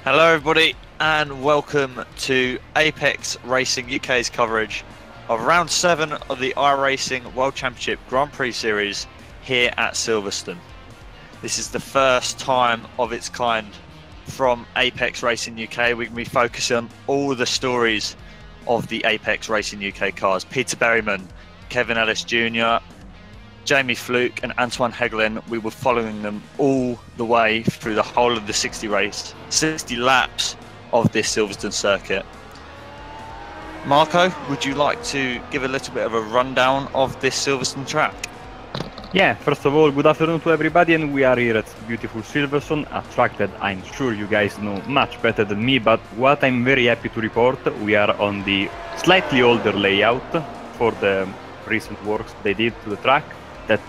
Hello everybody and welcome to Apex Racing UK's coverage of round 7 of the iRacing World Championship Grand Prix Series here at Silverstone. This is the first time of its kind from Apex Racing UK. We're going to be focusing on all the stories of the Apex Racing UK cars. Peter Berryman, Kevin Ellis Jr., Jamie Fluke and Antoine Higelin. We were following them all the way through the whole of the 60 laps of this Silverstone circuit. Marco, would you like to give a little bit of a rundown of this Silverstone track? Yeah, first of all, good afternoon to everybody, and we are here at beautiful Silverstone, a track that I'm sure you guys know much better than me, but what I'm very happy to report, we are on the slightly older layout for the recent works they did to the track that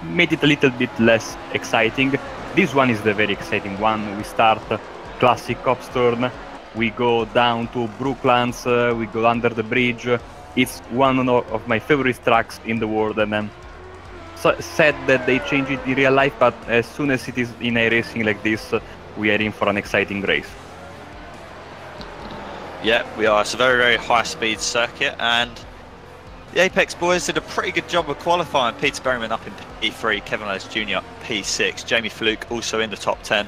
made it a little bit less exciting. This one is the very exciting one. We start classic Cops turn, we go down to Brooklands, we go under the bridge. It's one of my favorite tracks in the world, and I'm so sad that they change it in real life, but as soon as it is in iRacing like this, we are in for an exciting race. Yeah, we are. It's a very, very high-speed circuit, and the Apex boys did a pretty good job of qualifying. Peter Berryman up in P3, Kevin Ellis Jr. P6, Jamie Fluke also in the top 10,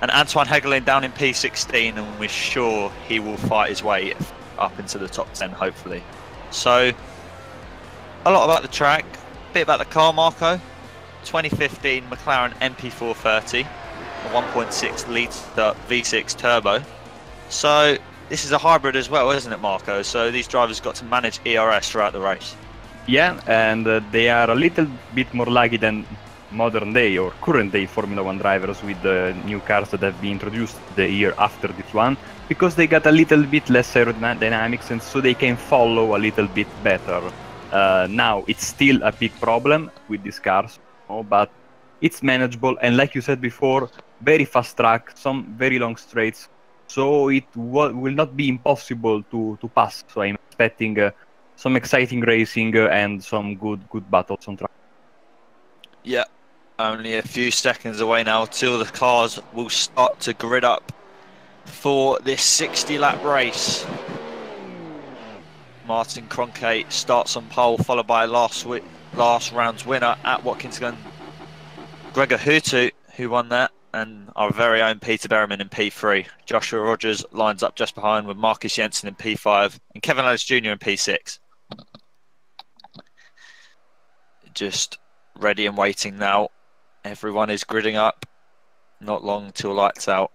and Antoine Higelin down in P16, and we're sure he will fight his way up into the top 10, hopefully. So, a lot about the track, a bit about the car, Marco. 2015 McLaren MP430, a 1.6 litre V6 turbo. So, this is a hybrid as well, isn't it, Marco? So these drivers got to manage ERS throughout the race. Yeah, and they are a little bit more laggy than modern day or current day Formula 1 drivers with the new cars that have been introduced the year after this one, because they got a little bit less aerodynamics and so they can follow a little bit better. Now, it's still a big problem with these cars, but it's manageable, and like you said before, very fast track, some very long straights. So it will not be impossible to pass. So I'm expecting some exciting racing and some good battles on track. Yeah, only a few seconds away now till the cars will start to grid up for this 60-lap race. Martin Kroenke starts on pole, followed by last round's winner at Watkins Glen, Gregor Hutu, who won that, and our very own Peter Berryman in P3. Joshua Rogers lines up just behind with Marcus Jensen in P5 and Kevin Ellis Jr. in P6. Just ready and waiting now. Everyone is gridding up. Not long till lights out.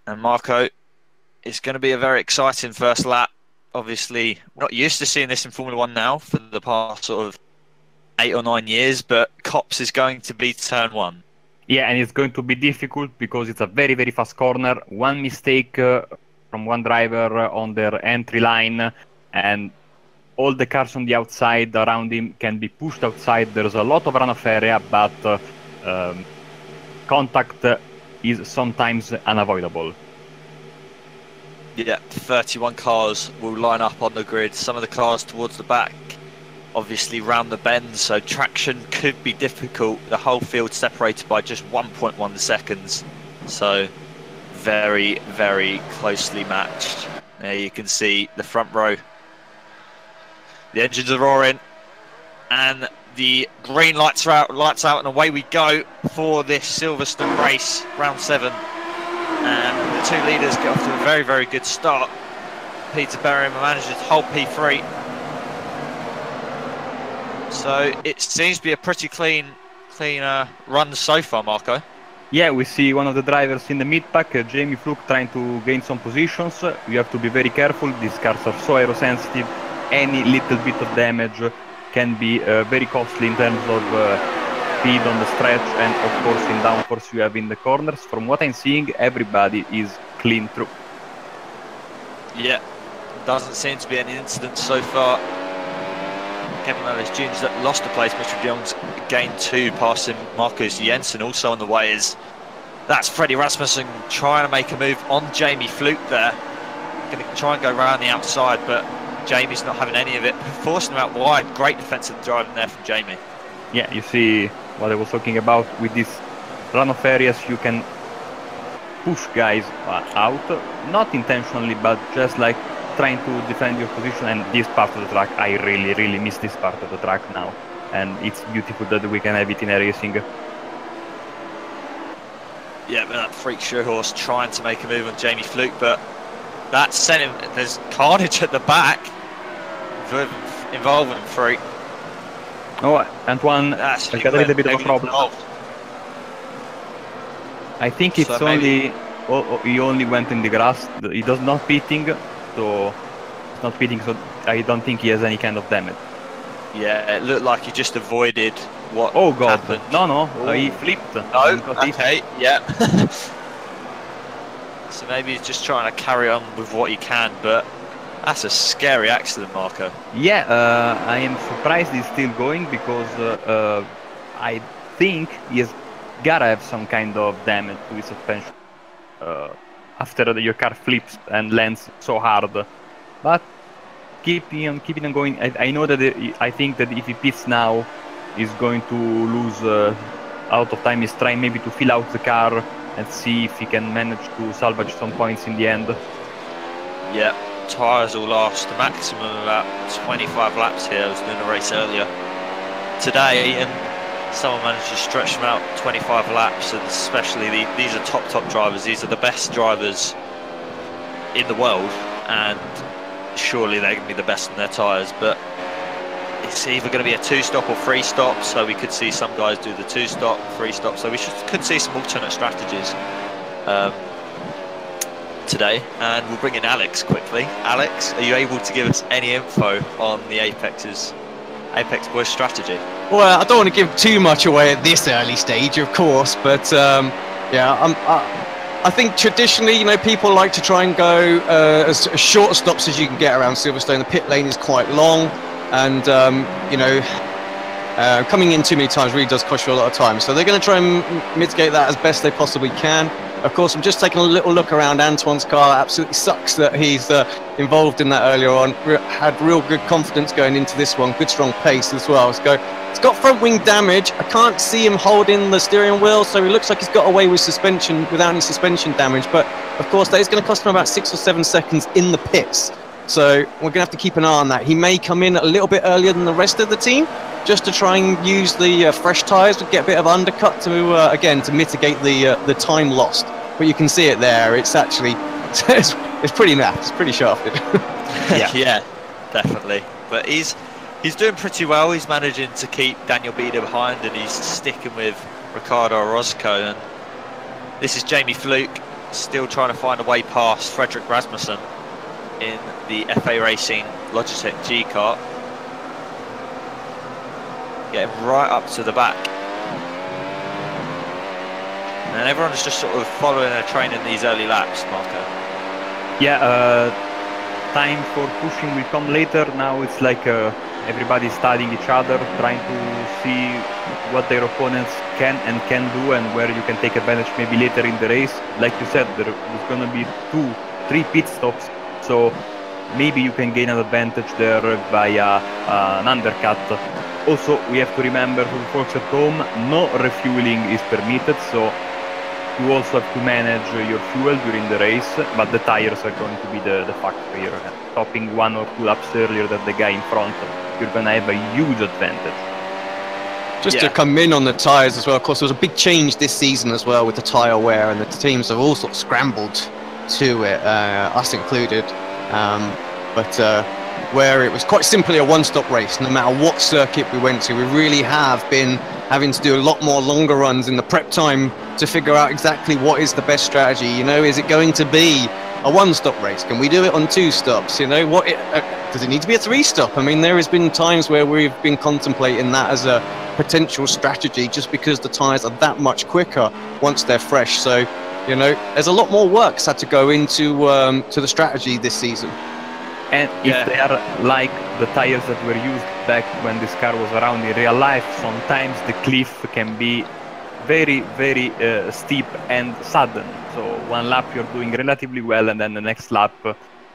And Marco, it's going to be a very exciting first lap. Obviously, we're not used to seeing this in Formula 1 now for the past sort of 8 or 9 years, but Cops is going to be turn 1. Yeah, and it's going to be difficult because it's a very, very fast corner. One mistake from one driver on their entry line, and all the cars on the outside around him can be pushed outside. There's a lot of runoff area, but contact is sometimes unavoidable. Yeah, 31 cars will line up on the grid. Some of the cars towards the back, obviously round the bend, so traction could be difficult. The whole field separated by just 1.1 seconds, so very, very closely matched. There you can see the front row. The engines are roaring, and the green lights are out, and away we go for this Silverstone race, round 7. And the two leaders get off to a very, very good start. Peter Berryman manages to hold P3. So it seems to be a pretty clean run so far, Marco. Yeah, we see one of the drivers in the mid-pack, Jamie Fluke, trying to gain some positions. You have to be very careful. These cars are so aerosensitive. Any little bit of damage can be very costly in terms of speed on the stretch and, of course, in downforce you have in the corners. From what I'm seeing, everybody is clean through. Yeah, doesn't seem to be any incidents so far. Kevin Ellis Jr. lost the place. Mitchell Young's gained 2, passing Marcus Jensen. Also on the way is that's Freddie Rasmussen trying to make a move on Jamie Fluke there. Going to try and go around the outside, but Jamie's not having any of it, forcing him out wide. Great defensive driving there from Jamie. yeah, you see what I was talking about with these runoff areas. You can push guys out, not intentionally, but just like trying to defend your position. And this part of the track, I really miss this part of the track now, and it's beautiful that we can have it in iRacing. Yeah, but that freak show horse trying to make a move on Jamie Fluke, but that sent him. There's carnage at the back involving Freak. Oh, Antoine has got a little bit of a problem. Involved. I think it's So only he only went in the grass. He does not pitting, so it's not pitting. So I don't think he has any kind of damage. Yeah, it looked like he just avoided what Oh god, happened. no, he flipped. No, okay, yeah. So maybe he's just trying to carry on with what he can, but that's a scary accident, Marco. Yeah, I am surprised he's still going because I think he has gotta have some kind of damage to his suspension after your car flips and lands so hard. But keeping on going. I know that I think that if he pits now, he's going to lose a lot of time. He's trying maybe to fill out the car and see if he can manage to salvage some points in the end. Yeah, tyres will last the maximum of about 25 laps here. I was doing a race earlier today, and someone managed to stretch them out 25 laps, and especially these are top drivers. These are the best drivers in the world, and surely they're going to be the best in their tyres, but it's either going to be a 2-stop or 3-stop, so we could see some guys do the 2-stop, 3-stop, so we could see some alternate strategies today. And we'll bring in Alex quickly. Alex, are you able to give us any info on the Apex Boys strategy? Well, I don't want to give too much away at this early stage, of course, but yeah, I think traditionally, you know, people like to try and go as short stops as you can get around Silverstone. The pit lane is quite long, and you know, coming in too many times really does cost you a lot of time. So they're going to try and mitigate that as best they possibly can. Of course, I'm just taking a little look around Antoine's car. Absolutely sucks that he's involved in that earlier on. Had real good confidence going into this one. Good strong pace as well. It's got front wing damage. I can't see him holding the steering wheel, so he looks like he's got away with suspension without any suspension damage. But of course, that is going to cost him about 6 or 7 seconds in the pits. So we're going to have to keep an eye on that. He may come in a little bit earlier than the rest of the team, just to try and use the fresh tyres, to get a bit of undercut to again to mitigate the time lost. But you can see it there. It's actually it's pretty naff. It's pretty shafted. Yeah, definitely. But he's doing pretty well. He's managing to keep Daniel Bieder behind, and he's sticking with Ricardo Orozco. And this is Jamie Fluke still trying to find a way past Frederick Rasmussen in the FA Racing Logitech G kart. Getting right up to the back. And everyone's just sort of following their train in these early laps, Marco. Yeah, time for pushing will come later. Now it's like everybody's studying each other, trying to see what their opponents can and can't do, and where you can take advantage maybe later in the race. Like you said, there's going to be 2-3 pit stops, so maybe you can gain an advantage there via an undercut. Also, we have to remember for the folks at home, no refueling is permitted, so you also have to manage your fuel during the race, but the tires are going to be the factor here. Stopping 1 or 2 laps earlier than the guy in front, you're going to have a huge advantage. Just to come in on the tyres as well, of course, there was a big change this season as well with the tyre wear, and the teams have all sort of scrambled to it, us included. Where it was quite simply a one-stop race, no matter what circuit we went to. We really have been having to do a lot more longer runs in the prep time to figure out exactly what is the best strategy. You know, is it going to be a one-stop race? Can we do it on 2 stops? You know, does it need to be a 3-stop? I mean, there has been times where we've been contemplating that as a potential strategy, just because the tyres are that much quicker once they're fresh. So, you know, there's a lot more work's had to go into to the strategy this season. And if they are like the tires that were used back when this car was around in real life, sometimes the cliff can be very, very steep and sudden. So one lap you're doing relatively well, and then the next lap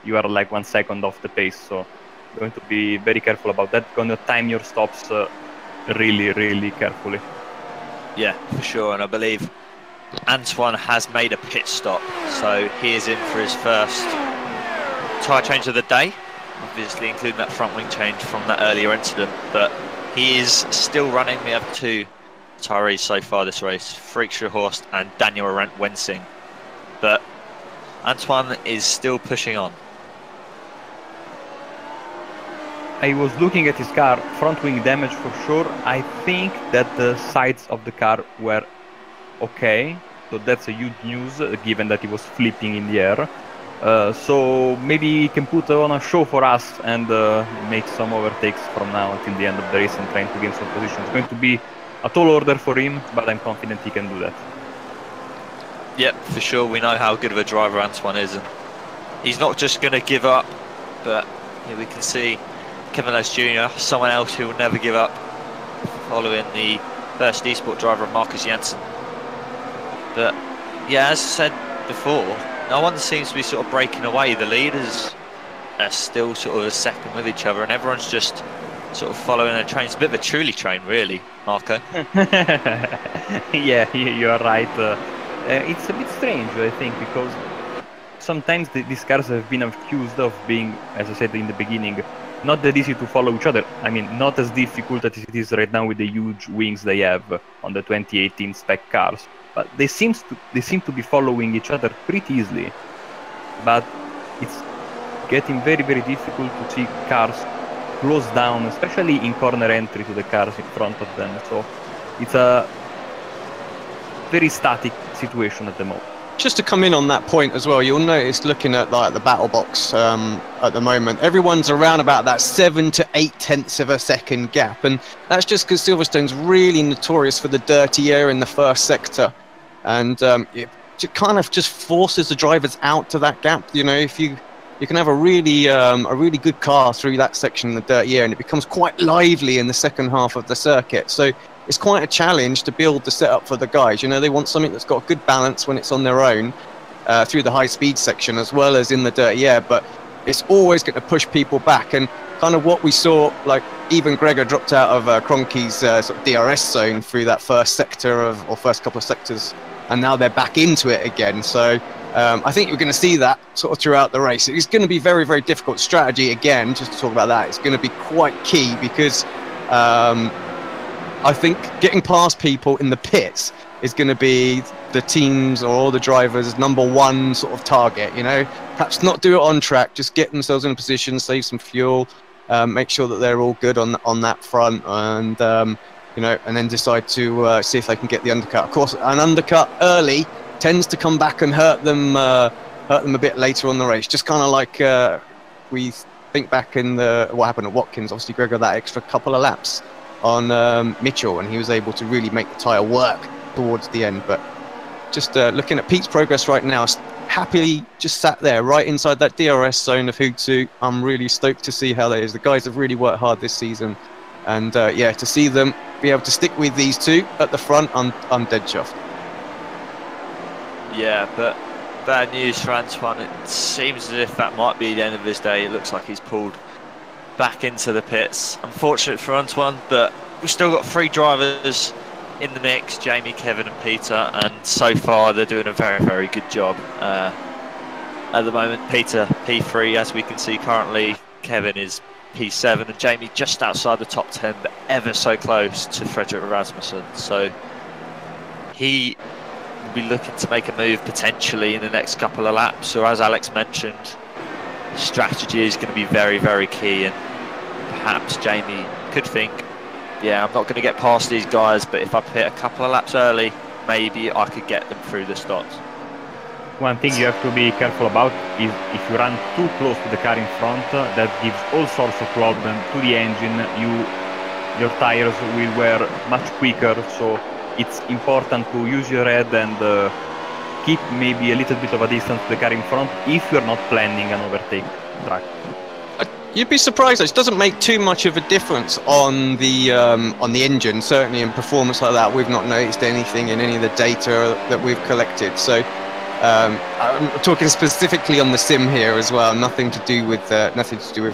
you are like 1 second off the pace. So you're going to be very careful about that. Going to time your stops really, really carefully. Yeah, for sure. And I believe Antoine has made a pit stop, so he is in for his first tyre change of the day, obviously including that front wing change from that earlier incident. But he is still running. We have 2 tyrees so far this race, Freaksha Horst and Daniel Wensing. But Antoine is still pushing on. I was looking at his car, front wing damage for sure. I think that the sides of the car were okay, so that's a huge news given that he was flipping in the air. So maybe he can put on a show for us and make some overtakes from now until the end of the race and trying to gain some position. It's going to be a tall order for him, but I'm confident he can do that. Yep, for sure. We know how good of a driver Antoine is, and he's not just going to give up, but here we can see Kevin Ellis Jr., someone else who will never give up, following the first eSport driver of Marcus Janssen. But yeah, as I said before, no one seems to be sort of breaking away. The leaders are still sort of a second with each other, and everyone's just sort of following their train. It's a bit of a truly train, really, Marco. Yeah, you are right. It's a bit strange, I think, because sometimes these cars have been accused of being, as I said in the beginning, not that easy to follow each other. I mean, not as difficult as it is right now with the huge wings they have on the 2018 spec cars. But they seem to be following each other pretty easily. But it's getting very, very difficult to see cars close down, especially in corner entry to the cars in front of them. So it's a very static situation at the moment. Just to come in on that point as well, you'll notice looking at like the battle box at the moment, everyone's around about that 7 to 8 tenths of a second gap, and that's just because Silverstone's really notorious for the dirty air in the first sector, and it kind of just forces the drivers out to that gap. You know, if you can have a really good car through that section in the dirty air, and it becomes quite lively in the second half of the circuit. So it's quite a challenge to build the setup for the guys. You know, they want something that's got good balance when it's on their own through the high speed section as well as in the dirty air, but it's always going to push people back. And kind of what we saw, like even Gregor dropped out of Kroenke's sort of DRS zone through that first sector or first couple of sectors, and now they're back into it again. So I think you're going to see that sort of throughout the race. It's going to be very, very difficult strategy again, just to talk about that. It's going to be quite key because I think getting past people in the pits is going to be the teams or all the drivers' #1 sort of target. You know, perhaps not do it on track, just get themselves in a position, save some fuel, make sure that they're all good on that front, and you know, and then decide to see if they can get the undercut. Of course, an undercut early tends to come back and hurt them a bit later on the race. Just kind of like we think back in what happened at Watkins. Obviously, Greg got that extra couple of laps on Mitchell, and he was able to really make the tyre work towards the end. But just looking at Pete's progress right now, happily just sat there right inside that DRS zone of Hootsuit. I'm really stoked to see how that is. The guys have really worked hard this season, and yeah, to see them be able to stick with these two at the front, I'm dead chuffed. Yeah, but bad news for Antoine. It seems as if that might be the end of his day. It looks like he's pulled back into the pits. Unfortunate for Antoine, but we've still got 3 drivers in the mix, Jamie, Kevin and Peter, and so far they're doing a very, very good job. At the moment, Peter P3, as we can see currently, Kevin is P7, and Jamie just outside the top 10, but ever so close to Frederick Rasmussen. So he will be looking to make a move potentially in the next couple of laps, or as Alex mentioned, strategy is going to be very, very key, and perhaps Jamie could think, yeah, I'm not going to get past these guys, but if I pit a couple of laps early, maybe I could get them through the stops. One thing you have to be careful about is if you run too close to the car in front, that gives all sorts of problem to the engine. Your tires will wear much quicker, so it's important to use your head and keep maybe a little bit of a distance to the car in front if you're not planning an overtake track. You'd be surprised. It doesn't make too much of a difference on the engine. Certainly in performance like that, we've not noticed anything in any of the data that we've collected. So I'm talking specifically on the sim here as well. Nothing to do with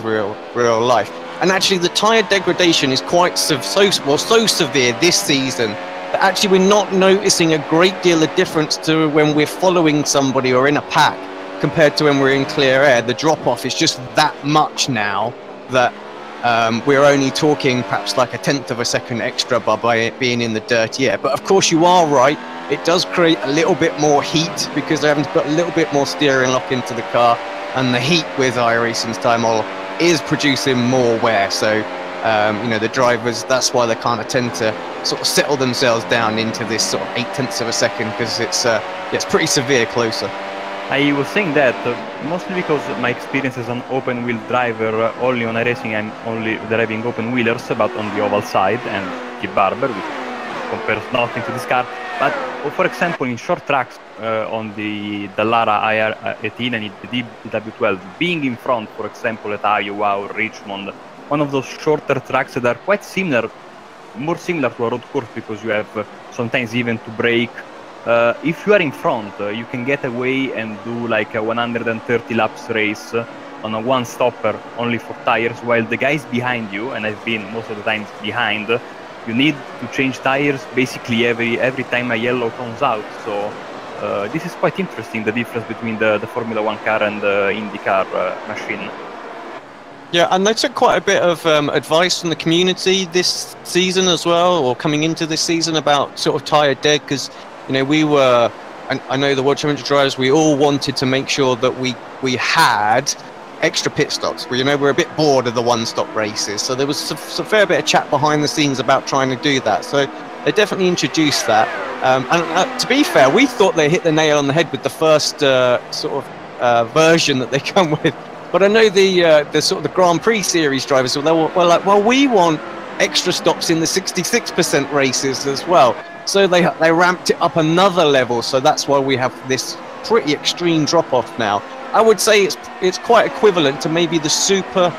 real life. And actually, the tyre degradation is quite so severe this season that actually we're not noticing a great deal of difference to when we're following somebody or in a pack compared to when we're in clear air. The drop off is just that much now that we're only talking perhaps like a tenth of a second extra by it being in the dirty air. But of course, you are right. It does create a little bit more heat because they're having to put a little bit more steering lock into the car, and the heat with iRacing's tyre model is producing more wear. So, you know, the drivers, that's why they kind of tend to sort of settle themselves down into this sort of 0.8 of a second, because it's pretty severe closer. I was saying that mostly because my experience as an open wheel driver, only on iRacing I'm only driving open wheelers, but on the oval side and keep barber, which compares nothing to this car. But for example, in short tracks on the Dallara IR18 and the DW12, being in front, for example, at Iowa or Richmond, one of those shorter tracks that are quite similar, more similar to a road course, because you have sometimes even to brake. If you are in front, you can get away and do like a 130 laps race on a one stopper only for tires, while the guys behind you, and I've been most of the times behind, you need to change tires basically every time a yellow comes out. So this is quite interesting, the difference between the Formula 1 car and the IndyCar machine. Yeah, and they took quite a bit of advice from the community this season as well, or coming into this season, about sort of tyre dead, because, you know, we were, and I know the World Championship drivers, we all wanted to make sure that we had extra pit stops. You know, we're a bit bored of the one-stop races, so there was a fair bit of chat behind the scenes about trying to do that. So they definitely introduced that. And to be fair, we thought they hit the nail on the head with the first sort of version that they come with. But I know the sort of the Grand Prix series drivers were like, well, we want extra stops in the 66% races as well. So they ramped it up another level. So that's why we have this pretty extreme drop-off now. I would say it's quite equivalent to maybe the super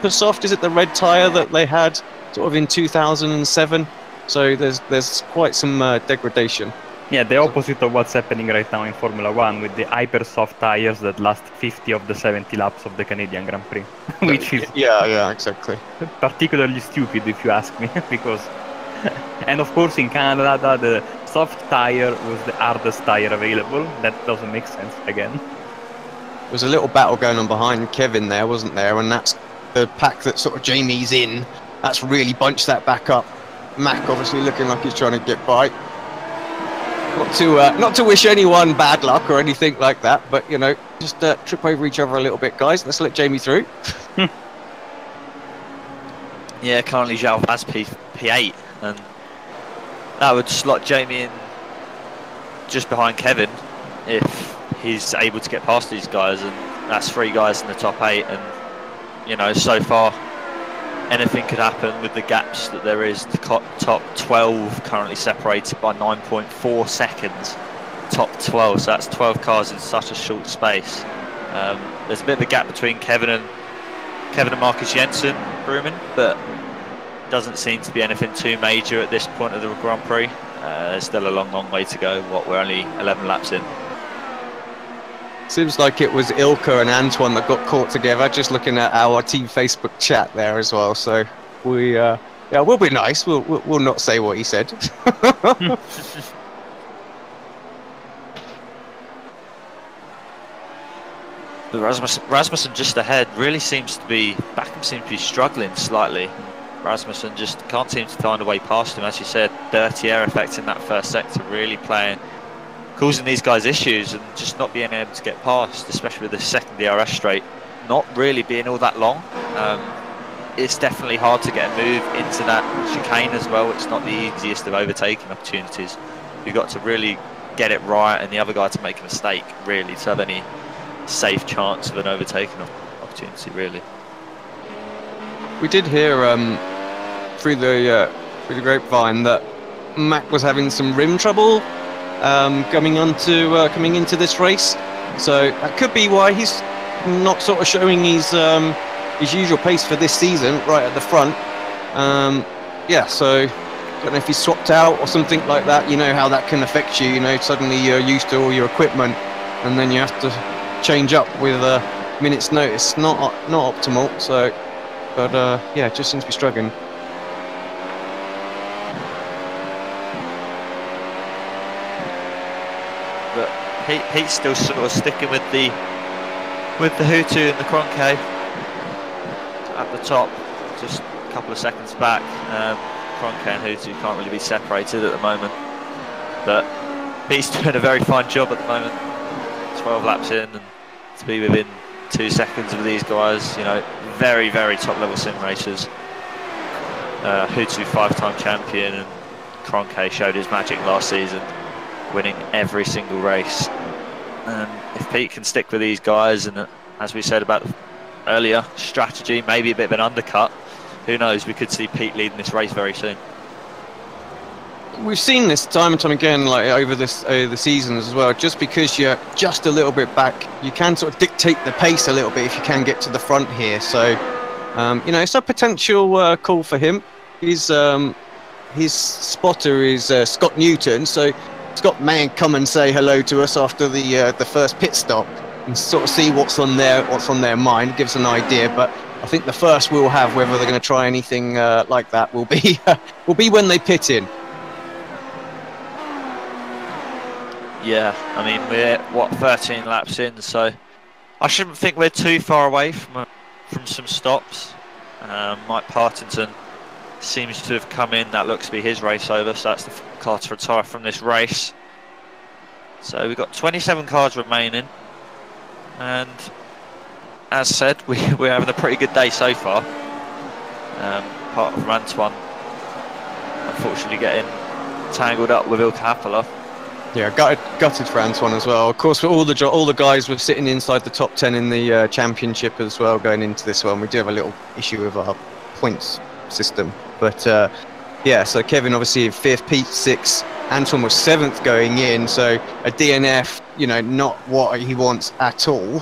soft. Is it the red tire that they had sort of in 2007? So there's quite some degradation. Yeah, the opposite of what's happening right now in Formula 1 with the hyper soft tires that last 50 of the 70 laps of the Canadian Grand Prix, which is yeah, exactly, particularly stupid if you ask me, because and of course in Canada the soft tire was the hardest tire available. That doesn't make sense again. There was a little battle going on behind Kevin there, wasn't there? And that's the pack that sort of Jamie's in. That's really bunched that back up. Mac obviously looking like he's trying to get by. Not to wish anyone bad luck or anything like that, but, you know, just trip over each other a little bit, guys. Let's let Jamie through. Yeah, currently Zhao has P8, and that would slot Jamie in just behind Kevin if he's able to get past these guys, and that's 3 guys in the top 8. And, you know, so far anything could happen with the gaps that there is. The top 12 currently separated by 9.4 seconds. Top 12, so that's 12 cars in such a short space. There's a bit of a gap between Kevin and Marcus Jensen, Berryman, but doesn't seem to be anything too major at this point of the Grand Prix. There's still a long way to go. We're only 11 laps in. Seems like it was Ilka and Antoine that got caught together, just looking at our team Facebook chat there as well. So we, yeah, we'll be nice. We'll not say what he said. But Rasmussen just ahead really seems to be, Backham seems to be struggling slightly. Rasmussen just can't seem to find a way past him. As you said, dirty air effect in that first sector really causing these guys issues, and just not being able to get past, especially with the second DRS straight not really being all that long. It's definitely hard to get a move into that chicane as well. It's not the easiest of overtaking opportunities. You've got to really get it right, and the other guy to make a mistake really to have any safe chance of an overtaking opportunity really. We did hear through the grapevine that Mac was having some rim trouble coming into this race, so that could be why he's not sort of showing his usual pace for this season right at the front. Yeah, so don't know if he's swapped out or something like that. You know how that can affect you. You know, suddenly you're used to all your equipment, and then you have to change up with a minute's notice. Not optimal. So, but yeah, just seems to be struggling. But Pete's still sort of sticking with the Hutu and the Kroenke at the top, just a couple of seconds back. Kroenke and Hutu can't really be separated at the moment, but Pete's doing a very fine job at the moment. 12 laps in, and to be within 2 seconds of these guys, you know, very, very top level sim racers. Hutu 5-time champion, and Kroenke showed his magic last season, winning every single race. And if Pete can stick with these guys, and as we said about earlier, strategy, maybe a bit of an undercut, who knows, we could see Pete leading this race very soon. We've seen this time and time again, like over the seasons as well. Just because you're just a little bit back, you can sort of dictate the pace a little bit if you can get to the front here. So, you know, it's a potential call for him. His spotter is Scott Newton, so Scott may come and say hello to us after the first pit stop and sort of see what's on their mind, gives an idea. But I think the first we'll have, whether they're going to try anything like that, will be when they pit in. Yeah, I mean, we're, what, 13 laps in, so I shouldn't think we're too far away from some stops. Mike Partington seems to have come in. That looks to be his race over, so that's the car to retire from this race. So we've got 27 cars remaining, and as said, we're having a pretty good day so far. Apart from Antoine, unfortunately, getting tangled up with Ilka Happala. Yeah, gutted for Antoine as well. Of course, all the guys were sitting inside the top 10 in the championship as well going into this one. We do have a little issue with our points system, but yeah. So Kevin obviously in 5th, Pete 6th, Antoine was 7th going in. So a DNF, you know, not what he wants at all.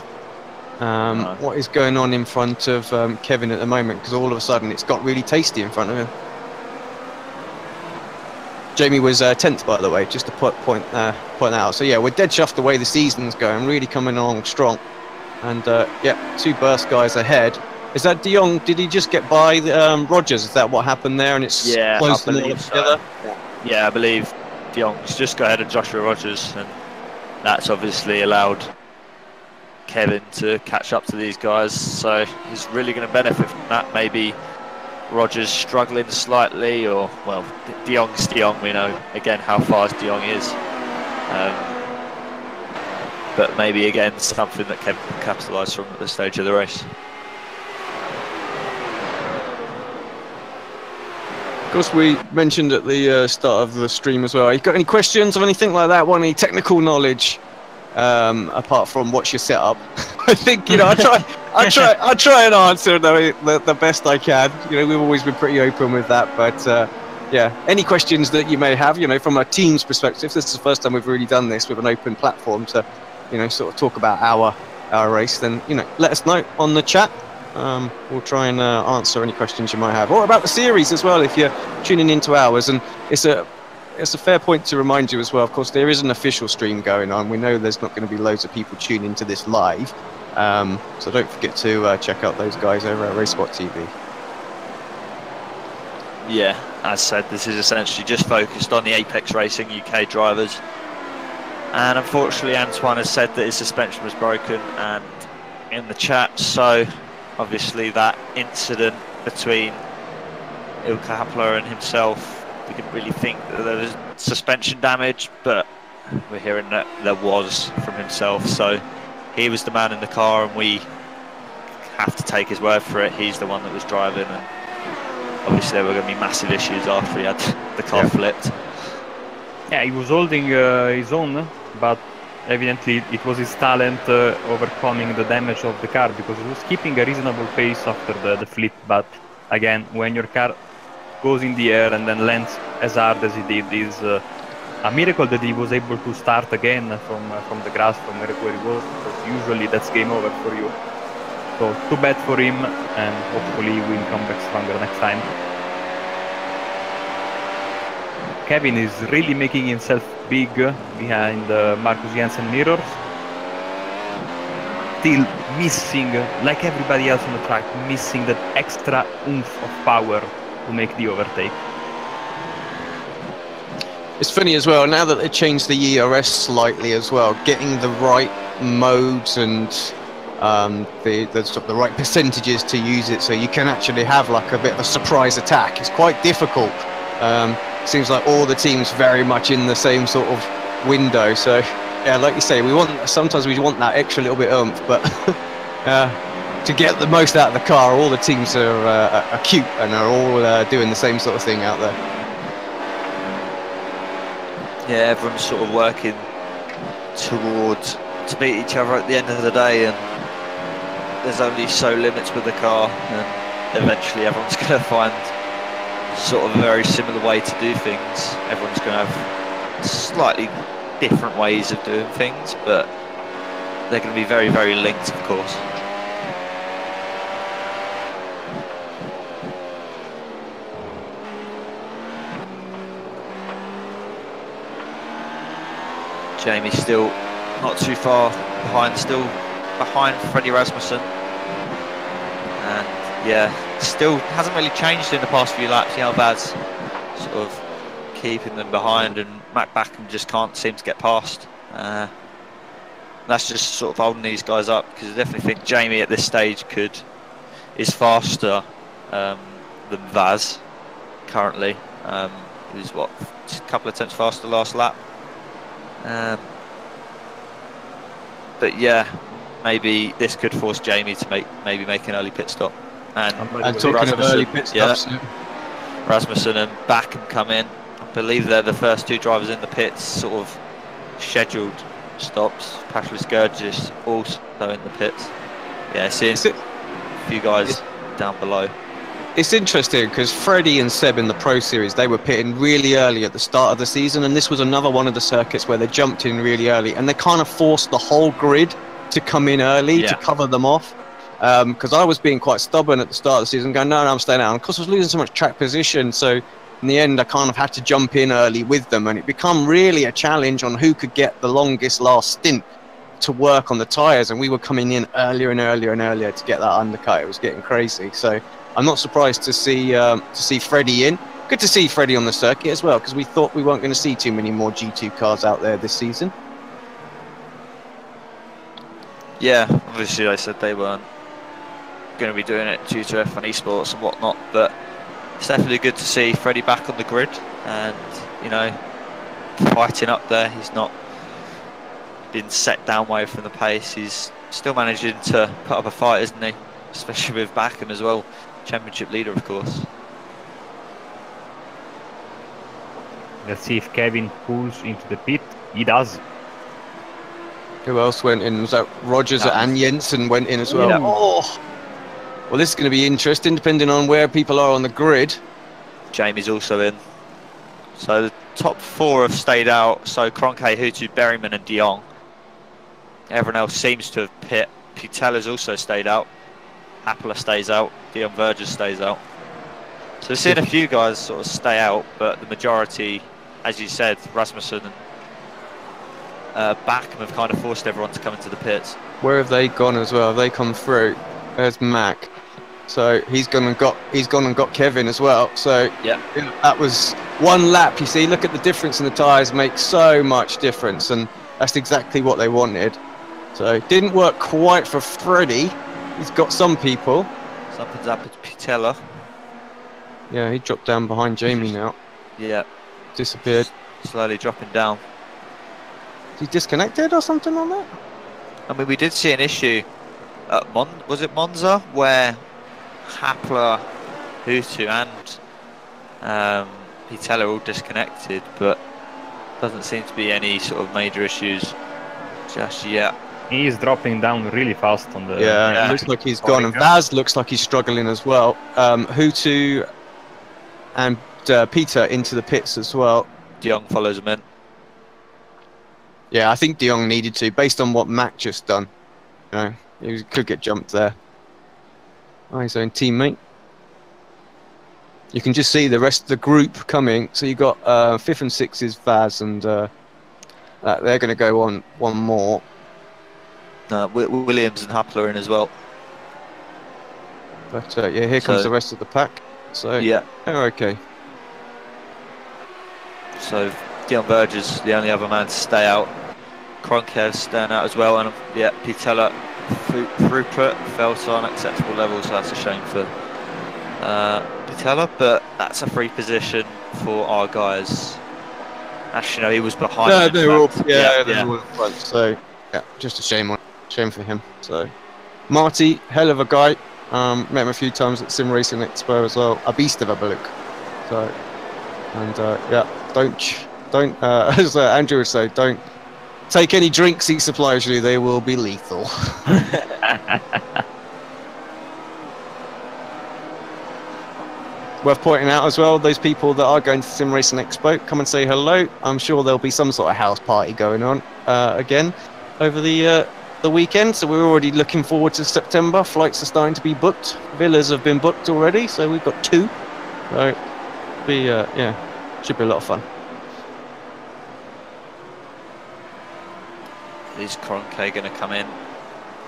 What is going on in front of Kevin at the moment? Because all of a sudden it's got really tasty in front of him. Jamie was 10th, by the way, just to point out. So yeah, we're dead chuffed the way the season's going, really coming along strong. And yeah, 2 burst guys ahead. Is that De Jong? Did he just get by Rogers? Is that what happened there? And it's close them all together. Yeah, I believe De Jong's just got ahead of Joshua Rogers, and that's obviously allowed Kevin to catch up to these guys. So he's really going to benefit from that. Maybe Rogers struggling slightly, or, well, De Jong's De Jong, we know again how fast De Jong is, but maybe again something that Kevin can capitalise from at this stage of the race. Of course, we mentioned at the start of the stream as well, you got any questions or anything like that? Want any technical knowledge apart from what's your setup? I think, you know, I try and answer the best I can. You know, we've always been pretty open with that, but yeah, any questions that you may have, you know, from a team's perspective, this is the first time we've really done this with an open platform to, you know, sort of talk about our race, then, you know, let us know on the chat. We'll try and answer any questions you might have, or about the series as well if you're tuning into ours. And it's a fair point to remind you as well, of course, there is an official stream going on. We know there's not going to be loads of people tuning into this live, so don't forget to check out those guys over at Racespot TV. Yeah, as said, this is essentially just focused on the Apex Racing UK drivers, and unfortunately Antoine has said that his suspension was broken and in the chat, so obviously that incident between Ilka Happala and himself, we didn't really think that there was suspension damage, but we're hearing that there was from himself. So he was the man in the car, and we have to take his word for it. He's the one that was driving, and obviously there were going to be massive issues after he had the car flipped. Yeah, he was holding his own, but evidently it was his talent overcoming the damage of the car, because he was keeping a reasonable pace after the flip. But again, when your car goes in the air and then lands as hard as he did, is a miracle that he was able to start again from the grass, from where he was, because usually that's game over for you. So too bad for him, and hopefully we'll come back stronger next time. Kevin is really making himself big behind Marcus Janssen mirrors. Still missing, like everybody else on the track, missing that extra oomph of power to make the overtake. It's funny as well, now that they changed the ERS slightly as well, getting the right modes and the right percentages to use it, so you can actually have like a bit of a surprise attack. It's quite difficult. Seems like all the teams very much in the same sort of window. So yeah, like you say, sometimes we want that extra little bit oomph, but to get the most out of the car, all the teams are cute and are all doing the same sort of thing out there. Yeah, everyone's sort of working towards to beat each other at the end of the day, and there's only so limits with the car, and eventually everyone's going to find sort of a very similar way to do things. Everyone's going to have slightly different ways of doing things, but they're going to be very, very linked, of course. Jamie still not too far behind, still behind Freddie Rasmussen, and yeah, still hasn't really changed in the past few laps. Vaz sort of keeping them behind, and Mac Backham just can't seem to get past. That's just sort of holding these guys up, because I definitely think Jamie at this stage is faster than Vaz currently. He was what, a couple of tenths faster last lap. But yeah, maybe this could force Jamie to make an early pit stop. And talking of early pit stops, Rasmussen and Backham come in. I believe they're the first two drivers in the pits, sort of scheduled stops. Pashless Gurgis also in the pits. Yeah, seeing a few guys down below. It's interesting because Freddie and Seb in the Pro Series, they were pitting really early at the start of the season, and this was another one of the circuits where they jumped in really early, and they kind of forced the whole grid to come in early to cover them off. Because I was being quite stubborn at the start of the season, going, no, I'm staying out. And of course, I was losing so much track position, so in the end, I kind of had to jump in early with them, and it became really a challenge on who could get the longest last stint to work on the tyres, and we were coming in earlier and earlier and earlier to get that undercut. It was getting crazy. So I'm not surprised to see Freddie in. Good to see Freddie on the circuit as well, because we thought we weren't going to see too many more G2 cars out there this season. Yeah, obviously I said they weren't going to be doing it due to F1 esports and whatnot, but it's definitely good to see Freddie back on the grid and, you know, fighting up there. He's not been set down away from the pace. He's still managing to put up a fight, isn't he? Especially with Backham as well, championship leader, of course. Let's see if Kevin pulls into the pit. He does. Who else went in? Was that Rogers and Jensen went in as well? Yeah. Oh, well, this is going to be interesting, depending on where people are on the grid. Jamie's also in. So the top four have stayed out. So Kroenke, Hutu, Berryman and De Jong. Everyone else seems to have pit. Pitella's also stayed out. Appler stays out. Dion Verges stays out. So we're seeing a few guys sort of stay out, but the majority, as you said, Rasmussen and Backham have kind of forced everyone to come into the pits. Where have they gone as well? Have they come through? There's Mac. So he's gone and got Kevin as well. So yeah, that was one lap. You see, look at the difference in the tyres. Makes so much difference, and that's exactly what they wanted. So it didn't work quite for Freddie. He's got some people. Something's happened to Pitella. Yeah, he dropped down behind Jamie now. Yeah, disappeared. Slowly dropping down. Is he disconnected or something on that? I mean, we did see an issue at was it Monza, where Appler, Hutu and Pitella all disconnected, but doesn't seem to be any sort of major issues just yet. He is dropping down really fast on the... Yeah, it looks like he's gone, and Vaz looks like he's struggling as well. Hutu and Peter into the pits as well. De Jong follows him in. Yeah, I think De Jong needed to, based on what Mac just done. You know, he could get jumped there. Oh, his own teammate. You can just see the rest of the group coming. So you got 5th and 6th is Vaz, and they're going to go on one more. Williams and Happler in as well. But yeah, here comes the rest of the pack. So yeah, they're okay. So Dion Verger's the only other man to stay out. Kronkev's staying out as well, and yeah, Pitella, Rupert fell to unacceptable levels. So that's a shame for Pitella, but that's a free position for our guys. Actually, no, he was behind. No, they were all, yeah. They were all in front. So yeah, just a shame for him. So Marty, hell of a guy. Met him a few times at Sim Racing Expo as well. A beast of a bloke. So, and yeah, don't as Andrew would say, don't take any drinks he supplies you. They will be lethal. Worth pointing out as well, those people that are going to Sim Racing Expo, come and say hello. I'm sure there'll be some sort of house party going on again over the weekend, so we're already looking forward to September. Flights are starting to be booked. Villas have been booked already, so we've got 2. So, yeah, should be a lot of fun. Is Kroenke going to come in?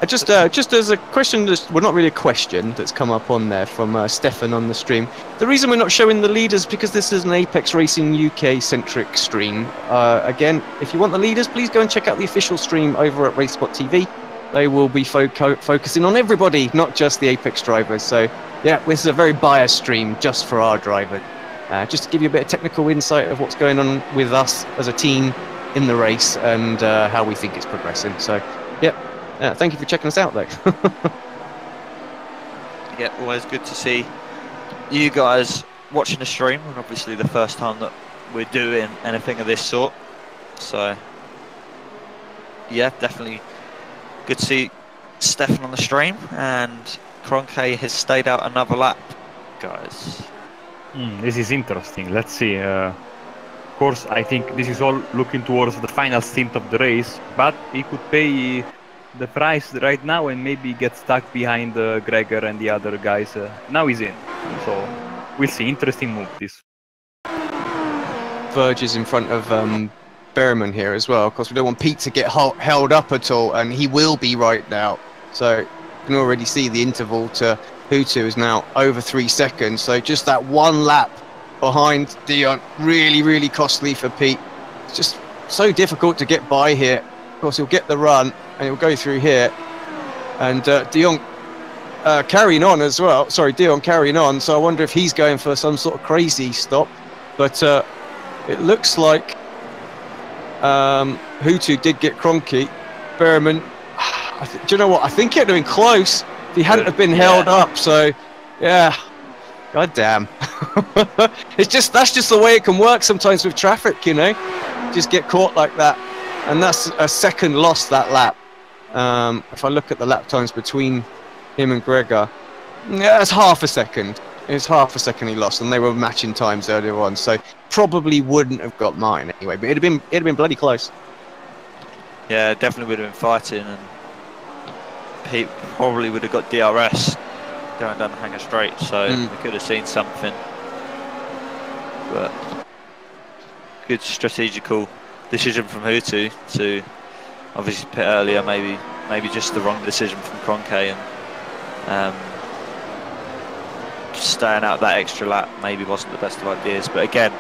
Just as a question, well, not really a question that's come up on there from Stefan on the stream. The reason we're not showing the leaders because this is an Apex Racing UK centric stream. Again, if you want the leaders, please go and check out the official stream over at Racespot TV. They will be focusing on everybody, not just the Apex drivers. So yeah, this is a very biased stream just for our drivers. Just to give you a bit of technical insight of what's going on with us as a team in the race and how we think it's progressing. So yeah. Thank you for checking us out, though. Yeah, always good to see you guys watching the stream, and obviously the first time that we're doing anything of this sort. So, yeah, definitely good to see Stefan on the stream, and Kroenke has stayed out another lap, guys. This is interesting. Let's see. Of course, I think this is all looking towards the final stint of the race, but he could pay the price right now and maybe get stuck behind Gregor and the other guys. Now he's in, so we'll see. Interesting move, this. Verge is in front of Berryman here as well. Of course, we don't want Pete to get held up at all, and he will be right now. So you can already see the interval to Hutu is now over 3 seconds. So just that one lap behind Dion, really, really costly for Pete. It's just so difficult to get by here. Of course, he'll get the run, and he'll go through here. And Dion carrying on as well. Sorry, Dion carrying on. So I wonder if he's going for some sort of crazy stop. But it looks like Hutu did get Kroenke. Berryman, do you know what? I think it would have been close if he hadn't have been held up. So, yeah. God damn. That's just the way it can work sometimes with traffic, you know. Just get caught like that. And that's a second loss that lap. If I look at the lap times between him and Gregor, yeah, it's half a second. It's half a second he lost, and they were matching times earlier on, so probably wouldn't have got mine anyway. But it'd have been bloody close. Yeah, definitely would have been fighting, and Pete probably would have got DRS going down the hanger straight. So we could have seen something. But good strategical decision from Hutu to obviously pit earlier, maybe just the wrong decision from Kroenke, and staying out that extra lap maybe wasn't the best of ideas. But again,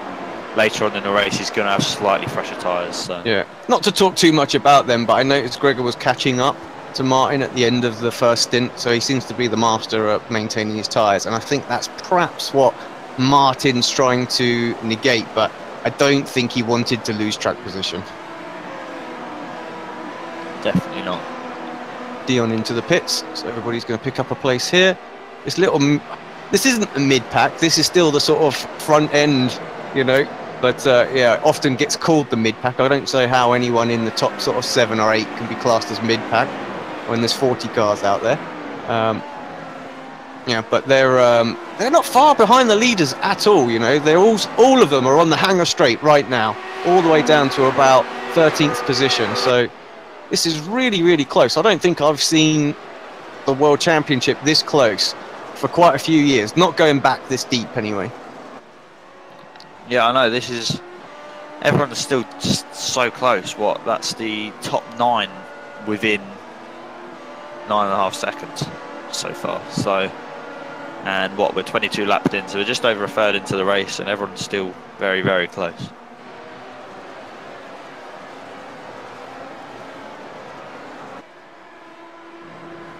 later on in the race he's going to have slightly fresher tyres. So. Yeah, not to talk too much about them, but I noticed Gregor was catching up to Martin at the end of the first stint, so he seems to be the master at maintaining his tyres, and I think that's perhaps what Martin's trying to negate, but I don't think he wanted to lose track position. Definitely not. Dion into the pits, so everybody's going to pick up a place here. This isn't a mid-pack, this is still the sort of front end, you know, but yeah, often gets called the mid-pack. I don't see how anyone in the top sort of 7 or 8 can be classed as mid-pack when there's 40 cars out there. Yeah, but they're not far behind the leaders at all, you know. They're all of them are on the hanger straight right now, all the way down to about 13th position. So this is really, really close. I don't think I've seen the World Championship this close for quite a few years, not going back this deep anyway. Yeah, I know. This is everyone's still just so close. What? That's the top 9 within 9.5 seconds so far. So, and what? We're 22 lapped in, so we're just over a third into the race, and everyone's still very, very close.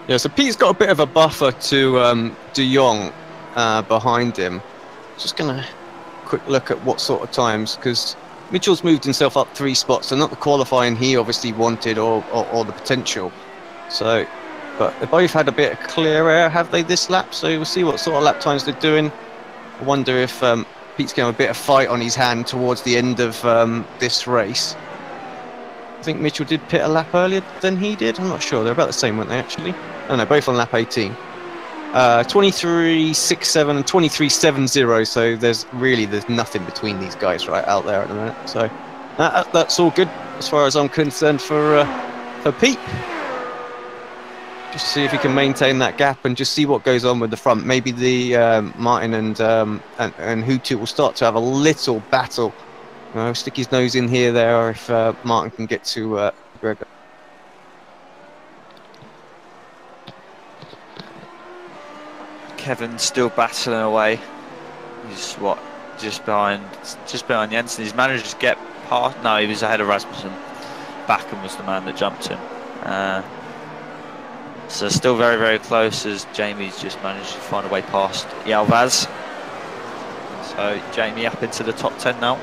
Yeah, so Pete's got a bit of a buffer to De Jong behind him. Just gonna quick look at what sort of times, because Mitchell's moved himself up 3 spots, so not the qualifying he obviously wanted or the potential. So, but they both had a bit of clear air, have they, this lap? So we'll see what sort of lap times they're doing. I wonder if Pete's going to have a bit of fight on his hand towards the end of this race. I think Mitchell did pit a lap earlier than he did. I'm not sure. They're about the same, weren't they, actually? Oh, no, both on lap 18. 23.67 and 23.70. So there's nothing between these guys right out there at the minute. So that's all good as far as I'm concerned for Pete. Just see if he can maintain that gap and just see what goes on with the front. Maybe the Martin and Hutu will start to have a little battle. Stick his nose in here, there, if Martin can get to Gregor. Kevin's still battling away. He's what? Just behind Jensen. He's managed to get past. No, he was ahead of Rasmussen. Bakken was the man that jumped him. So still very, very close as Jamie's just managed to find a way past Yalvaz. So Jamie up into the top 10 now.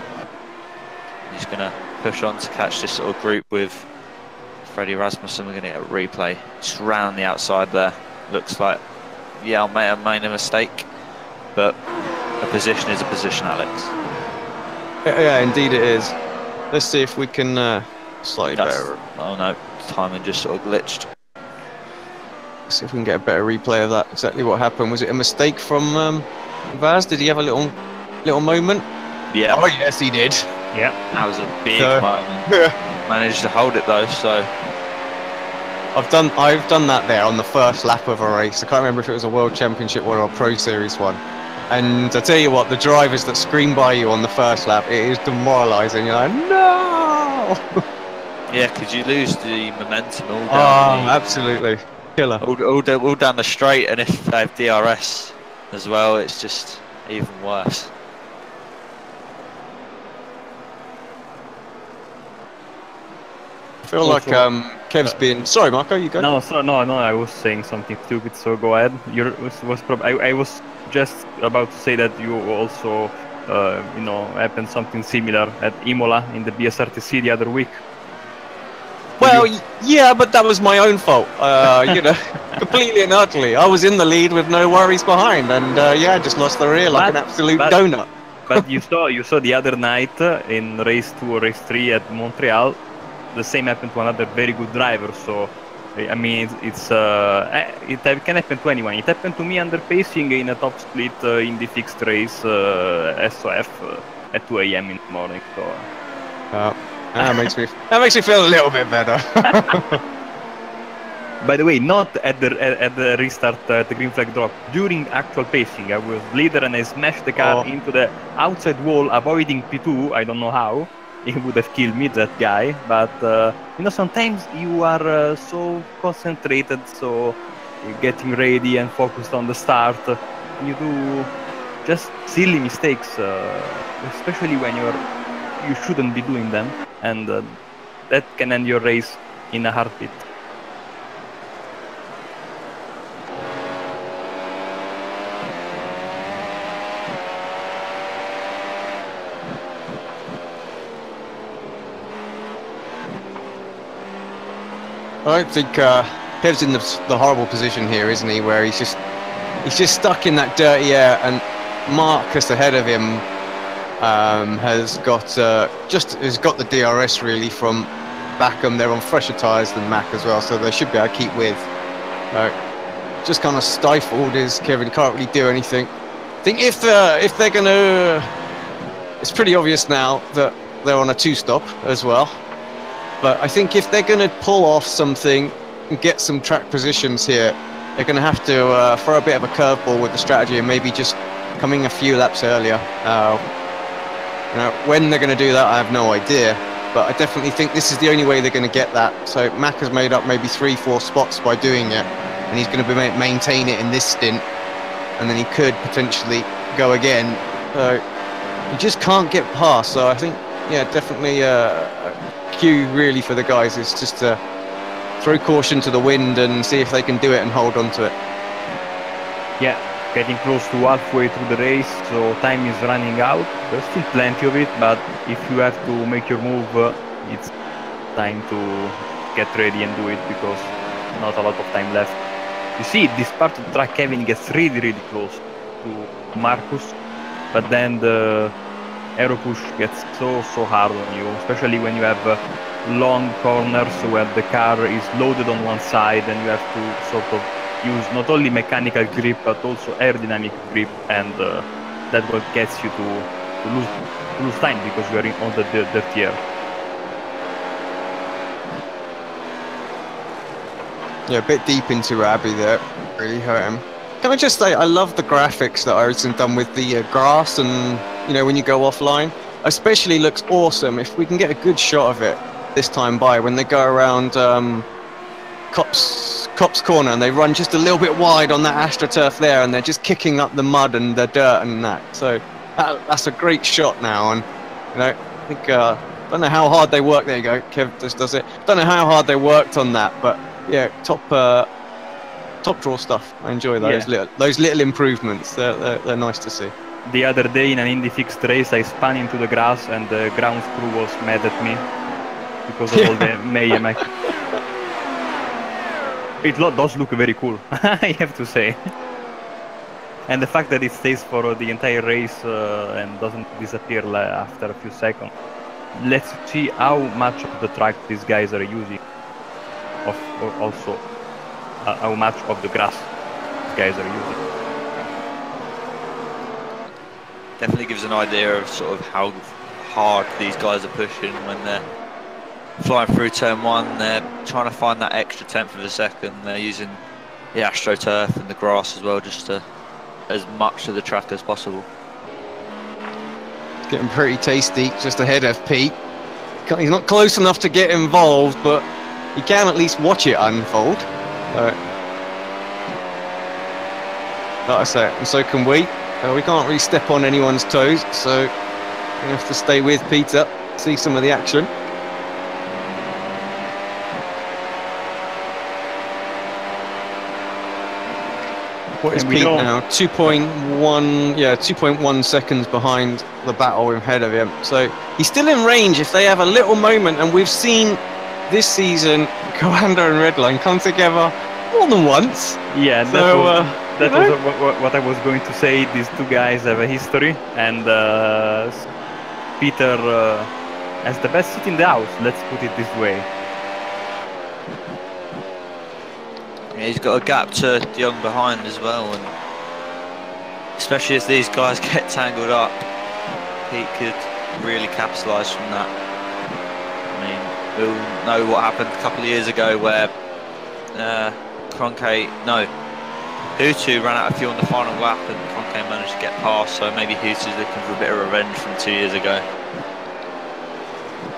He's going to push on to catch this sort of group with Freddie Rasmussen. We're going to get a replay just round the outside there. Looks like Yal may have made a mistake, but a position is a position, Alex. Yeah, indeed it is. Let's see if we can slightly better. Oh no, timing just sort of glitched. Let's see if we can get a better replay of that. Exactly what happened. Was it a mistake from Vaz? Did he have a little moment? Yeah. Oh yes, he did. Yeah, that was a big moment. Managed to hold it though, so I've done that there on the first lap of a race. I can't remember if it was a World Championship one or a Pro Series one. And I tell you what, the drivers that scream by you on the first lap, it is demoralising. You're like, no! Yeah, because you lose the momentum all down. Oh, absolutely. Killer. All down the straight, and if they have DRS as well, it's just even worse. I feel like Kev's been. Sorry, Marco, you go. No, I was saying something stupid. So go ahead. I was just about to say that you also, happened something similar at Imola in the BSRTC the other week. Well, yeah, but that was my own fault. Completely and utterly. I was in the lead with no worries behind, and I just lost the rear like an absolute donut. But you saw the other night in race 2 or race 3 at Montreal. The same happened to another very good driver, so I mean it can happen to anyone. It happened to me under pacing in a top split in the fixed race SOF at 2 AM in the morning. So that makes me feel a little bit better. By the way, not at the restart at the green flag drop. During actual pacing, I was leader and I smashed the car into the outside wall, avoiding P2. I don't know how. He would have killed me, that guy. But sometimes you are so concentrated, so you're getting ready and focused on the start. You do just silly mistakes, especially when you shouldn't be doing them, and that can end your race in a heartbeat. I don't think Kev's in the horrible position here, isn't he? Where he's just stuck in that dirty air, and Marcus ahead of him has got the DRS really from Bakken. They're on fresher tyres than Mac as well, so they should be able to keep with. Just kind of stifled is Kevin. Can't really do anything. I think if they're gonna, it's pretty obvious now that they're on a 2-stop as well. But I think if they're going to pull off something and get some track positions here, they're going to have to throw a bit of a curveball with the strategy and maybe just coming a few laps earlier. You know, when they're going to do that, I have no idea. But I definitely think this is the only way they're going to get that. So Mac has made up maybe 3-4 spots by doing it, and he's going to maintain it in this stint, and then he could potentially go again. So you just can't get past. So I think, yeah, definitely a cue really for the guys is just to throw caution to the wind and see if they can do it and hold on to it. Yeah, getting close to halfway through the race, so time is running out. There's still plenty of it, but if you have to make your move, it's time to get ready and do it, because not a lot of time left. You see, this part of the track, Kevin gets really close to Marcus, but then the aero push gets so hard on you, especially when you have long corners where the car is loaded on one side and you have to sort of use not only mechanical grip but also aerodynamic grip, and that's what gets you to lose time because you are on the dirty air. Yeah, a bit deep into Abbey there, really hurt him. Can I just say, I love the graphics that iRacing done with the grass, and you know, when you go offline, especially looks awesome. If we can get a good shot of it this time by when they go around Cop's corner and they run just a little bit wide on that AstroTurf there, and they're just kicking up the mud and the dirt and that. So that's a great shot now, and you know, I think don't know how hard they worked. There you go, Kev just does it. Don't know how hard they worked on that, but yeah, top draw stuff. I enjoy those little improvements. They're nice to see. The other day in an Indy fixed race, I spun into the grass and the ground crew was mad at me because of all the mayhem. It does look very cool, I have to say. And the fact that it stays for the entire race and doesn't disappear after a few seconds. Let's see how much of the track these guys are using. Also, how much of the grass these guys are using. Definitely gives an idea of sort of how hard these guys are pushing when they're flying through turn one. They're trying to find that extra tenth of a second. They're using the AstroTurf and the grass as well, just to as much of the track as possible. It's getting pretty tasty, just ahead of Pete. He's not close enough to get involved, but he can at least watch it unfold. Like I say, and so can we. We can't really step on anyone's toes, so we have to stay with Peter, see some of the action. What is Pete now? 2.1, yeah, 2.1 seconds behind the battle ahead of him. So he's still in range if they have a little moment, and we've seen this season Coanda and Redline come together more than once. Yeah, so, that was what I was going to say. These two guys have a history, and Peter has the best seat in the house, let's put it this way. Yeah, he's got a gap to Young behind as well, and especially as these guys get tangled up, Pete could really capitalise from that. I mean, we'll know what happened a couple of years ago where Hutu ran out of fuel on the final lap and Kroenke managed to get past, so maybe Hutu's looking for a bit of revenge from 2 years ago.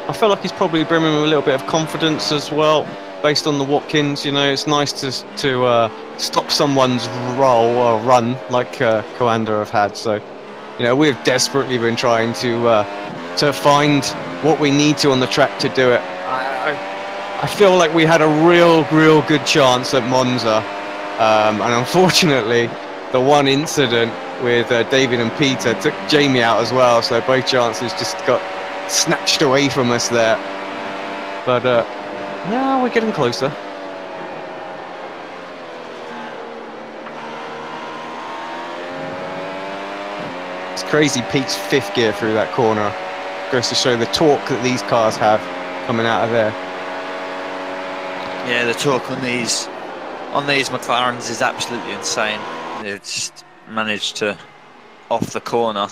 I feel like he's probably brimming with a little bit of confidence as well, based on the Watkins. You know, it's nice to stop someone's roll or run like Coanda have had. So, you know, we've desperately been trying to find what we need to on the track to do it. I feel like we had a real good chance at Monza, and unfortunately, the one incident with David and Peter took Jamie out as well. So both chances just got snatched away from us there. But yeah, we're getting closer. It's crazy. Pete's fifth gear through that corner goes to show the torque that these cars have coming out of there. Yeah, the torque on these McLarens is absolutely insane. They've just managed to, off the corner,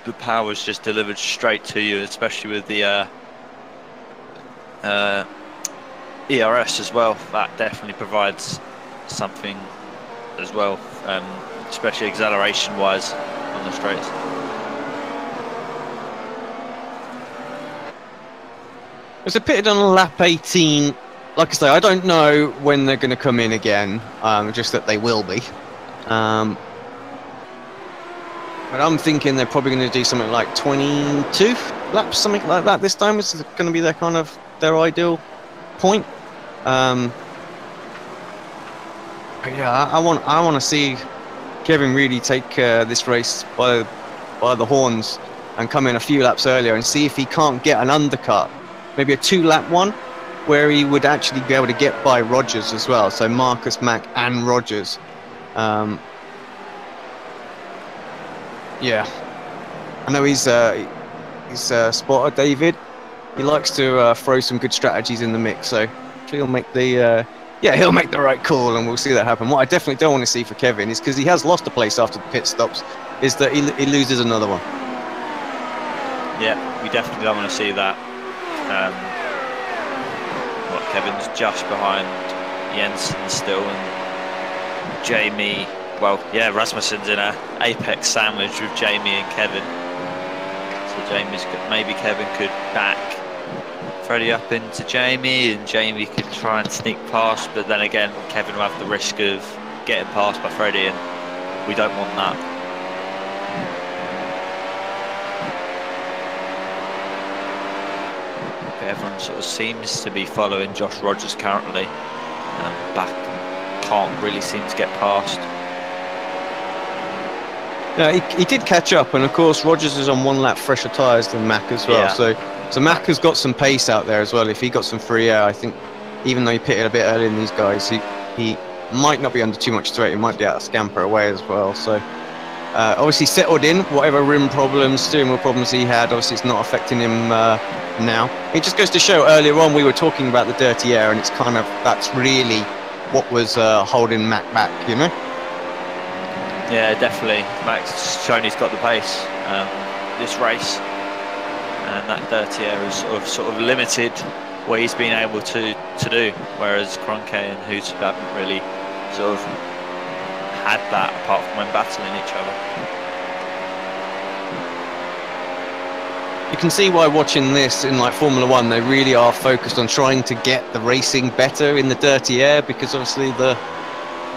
the power's just delivered straight to you, especially with the ERS as well. That definitely provides something as well, especially acceleration wise on the straights. It's a pitted on lap 18. Like I say, I don't know when they're going to come in again. Just that they will be. But I'm thinking they're probably going to do something like 22 laps, something like that this time. It's going to be their ideal point. But yeah, I want to see Kevin really take this race by the horns and come in a few laps earlier and see if he can't get an undercut, maybe a 2-lap one, where he would actually be able to get by Rogers as well. So Marcus, Mack, and Rogers. Yeah, I know he's spotter, David. He likes to throw some good strategies in the mix, so he'll make the he'll make the right call, and we'll see that happen. What I definitely don't want to see for Kevin is, because he has lost a place after the pit stops, is that he loses another one. Yeah, we definitely don't want to see that. Kevin's just behind Jensen still, and Jamie. Well, yeah, Rasmussen's in a apex sandwich with Jamie and Kevin. So maybe Kevin could back Freddie up into Jamie, and Jamie could try and sneak past. But then again, Kevin will have the risk of getting passed by Freddie, and we don't want that. Okay, everyone sort of seems to be following Josh Rogers currently. Back can't really seem to get past. Yeah, he did catch up, and of course Rogers is on 1 lap fresher tyres than Mack as well. Yeah. So Mack has got some pace out there as well. If he got some free air, I think, even though he pitted a bit earlier than these guys, he might not be under too much threat. He might be able to scamper away as well. So obviously settled in. Whatever rim problems, steering wheel problems he had, obviously it's not affecting him now. It just goes to show, earlier on we were talking about the dirty air, and it's kind of, that's really what was holding Mack back, you know? Yeah, definitely. Max shown he's got the pace this race, and that dirty air is sort of limited what he's been able to do. Whereas Kroenke and Hoot haven't really sort of had that, apart from when battling each other. You can see why watching this in like Formula 1, they really are focused on trying to get the racing better in the dirty air, because obviously the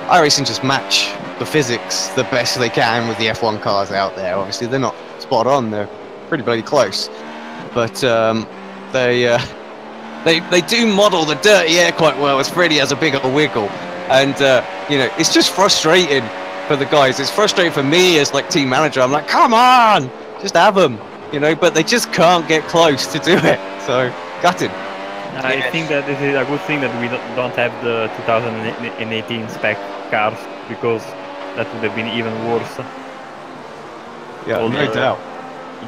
iRacing just match the physics the best they can with the F1 cars out there. Obviously they're not spot on, they're pretty bloody close, but they do model the dirty air quite well, as Freddie has a bigger wiggle, and you know, it's just frustrating for the guys. It's frustrating for me as like team manager. I'm like, come on, just have them, you know, but they just can't get close to do it. So gutted. I think that this is a good thing that we don't have the 2018 spec cars, because that would have been even worse. Yeah, no doubt.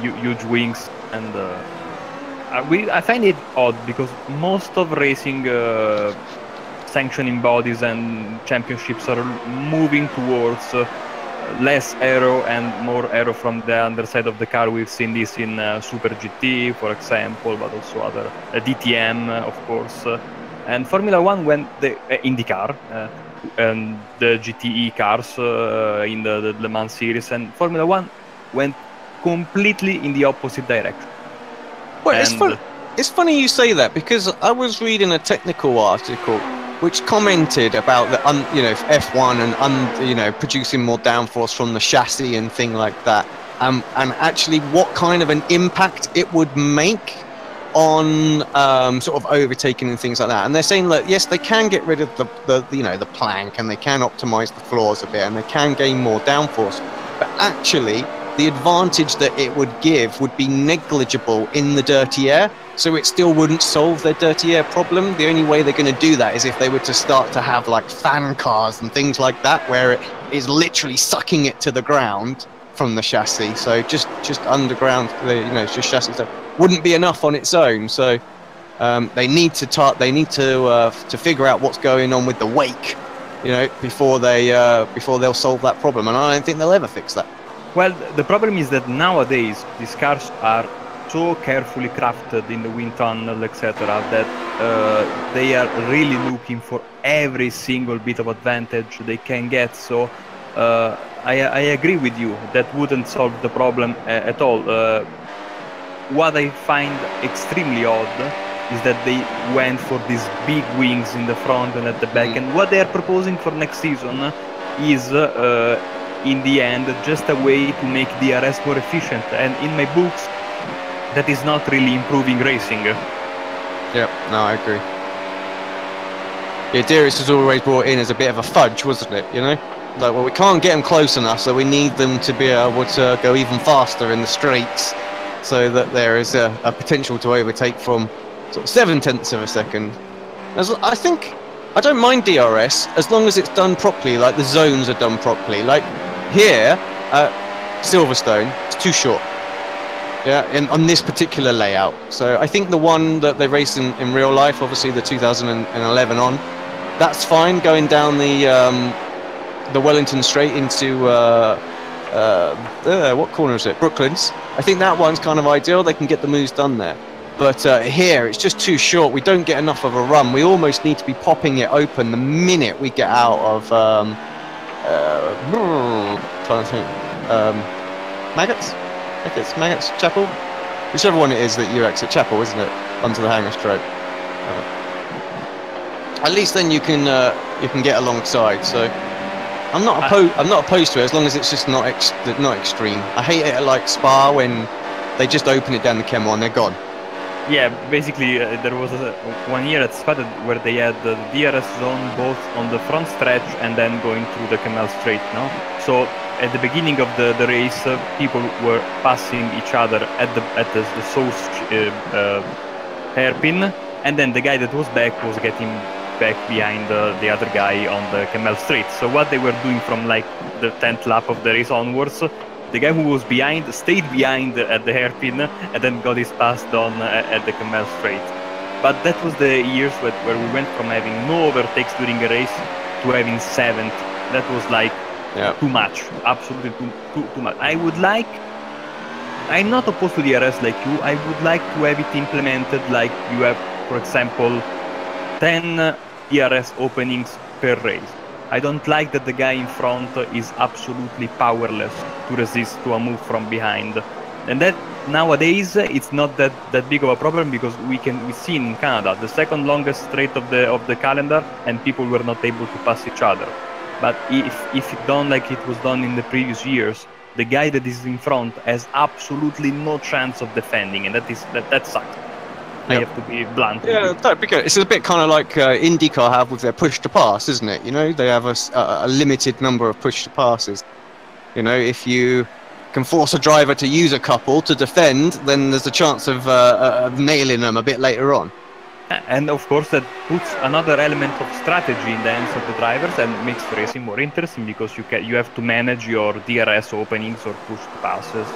Huge wings, and I find it odd, because most of racing sanctioning bodies and championships are moving towards less aero and more aero from the underside of the car. We've seen this in Super GT, for example, but also other DTM, of course, and Formula 1 when the IndyCar and the GTE cars in the Le Mans series, and Formula 1 went completely in the opposite direction. Well, it's funny you say that, because I was reading a technical article which commented about the F1 and producing more downforce from the chassis and thing like that, and actually what kind of an impact it would make on sort of overtaking and things like that. And they're saying that yes, they can get rid of the plank, and they can optimize the floors a bit, and they can gain more downforce, but actually the advantage that it would give would be negligible in the dirty air. So it still wouldn't solve their dirty air problem. The only way they're going to do that is if they were to start to have like fan cars and things like that, where it is literally sucking it to the ground from the chassis. So just underground, it's just chassis stuff wouldn't be enough on its own. So they need to figure out what's going on with the wake, before they'll solve that problem. And I don't think they'll ever fix that. Well, the problem is that nowadays these cars are so carefully crafted in the wind tunnel, etc., that they are really looking for every single bit of advantage they can get. So I agree with you, that wouldn't solve the problem at all. What I find extremely odd is that they went for these big wings in the front and at the back, and what they are proposing for next season is in the end just a way to make DRS more efficient, and in my books that is not really improving racing. Yeah, no, I agree. Yeah, DRS was always brought in as a bit of a fudge, wasn't it, you know? Like, well, we can't get them close enough, so we need them to be able to go even faster in the straights, so that there is a potential to overtake from sort of 7/10 of a second. I think, I don't mind DRS as long as it's done properly, like the zones are done properly. Like here at Silverstone, it's too short. Yeah, on this particular layout. So I think the one that they race in real life, obviously the 2011 on, that's fine going down the Wellington Straight into what corner is it? Brooklands. I think that one's kind of ideal. They can get the moves done there. But here, it's just too short. We don't get enough of a run. We almost need to be popping it open the minute we get out of trying to think. Maggots, Chapel? Whichever one it is that you exit Chapel, isn't it? Onto the hangar stroke. At least then you can get alongside. So I'm not opposed to it as long as it's just not extreme. I hate it at like Spa when they just open it down the Chem and they're gone. Yeah, basically there was 1 year at Spa where they had the DRS zone both on the front stretch and then going through the Canal Straight, no? So at the beginning of the race, people were passing each other at the south hairpin, and then the guy that was back was getting back behind the other guy on the Canal Straight. So what they were doing from like the 10th lap of the race onwards, the guy who was behind stayed behind at the hairpin and then got his pass done at the Canal Straight. But that was the years where we went from having no overtakes during a race to having 7th. That was like too much, absolutely too much. I'm not opposed to DRS like you. I would like to have it implemented like you have, for example, 10 DRS openings per race. I don't like that the guy in front is absolutely powerless to resist to a move from behind. And that nowadays it's not that big of a problem, because we see in Canada the second longest straight of the calendar and people were not able to pass each other. But if it done like it was done in the previous years, the guy that is in front has absolutely no chance of defending, and that sucks. I have to be blunt. Yeah, that'd be good. It's a bit kind of like IndyCar have with their push to pass, isn't it? You know, they have a limited number of push to passes. You know, if you can force a driver to use a couple to defend, then there's a chance of nailing them a bit later on. And of course that puts another element of strategy in the hands of the drivers and makes racing more interesting, because you have to manage your DRS openings or push passes,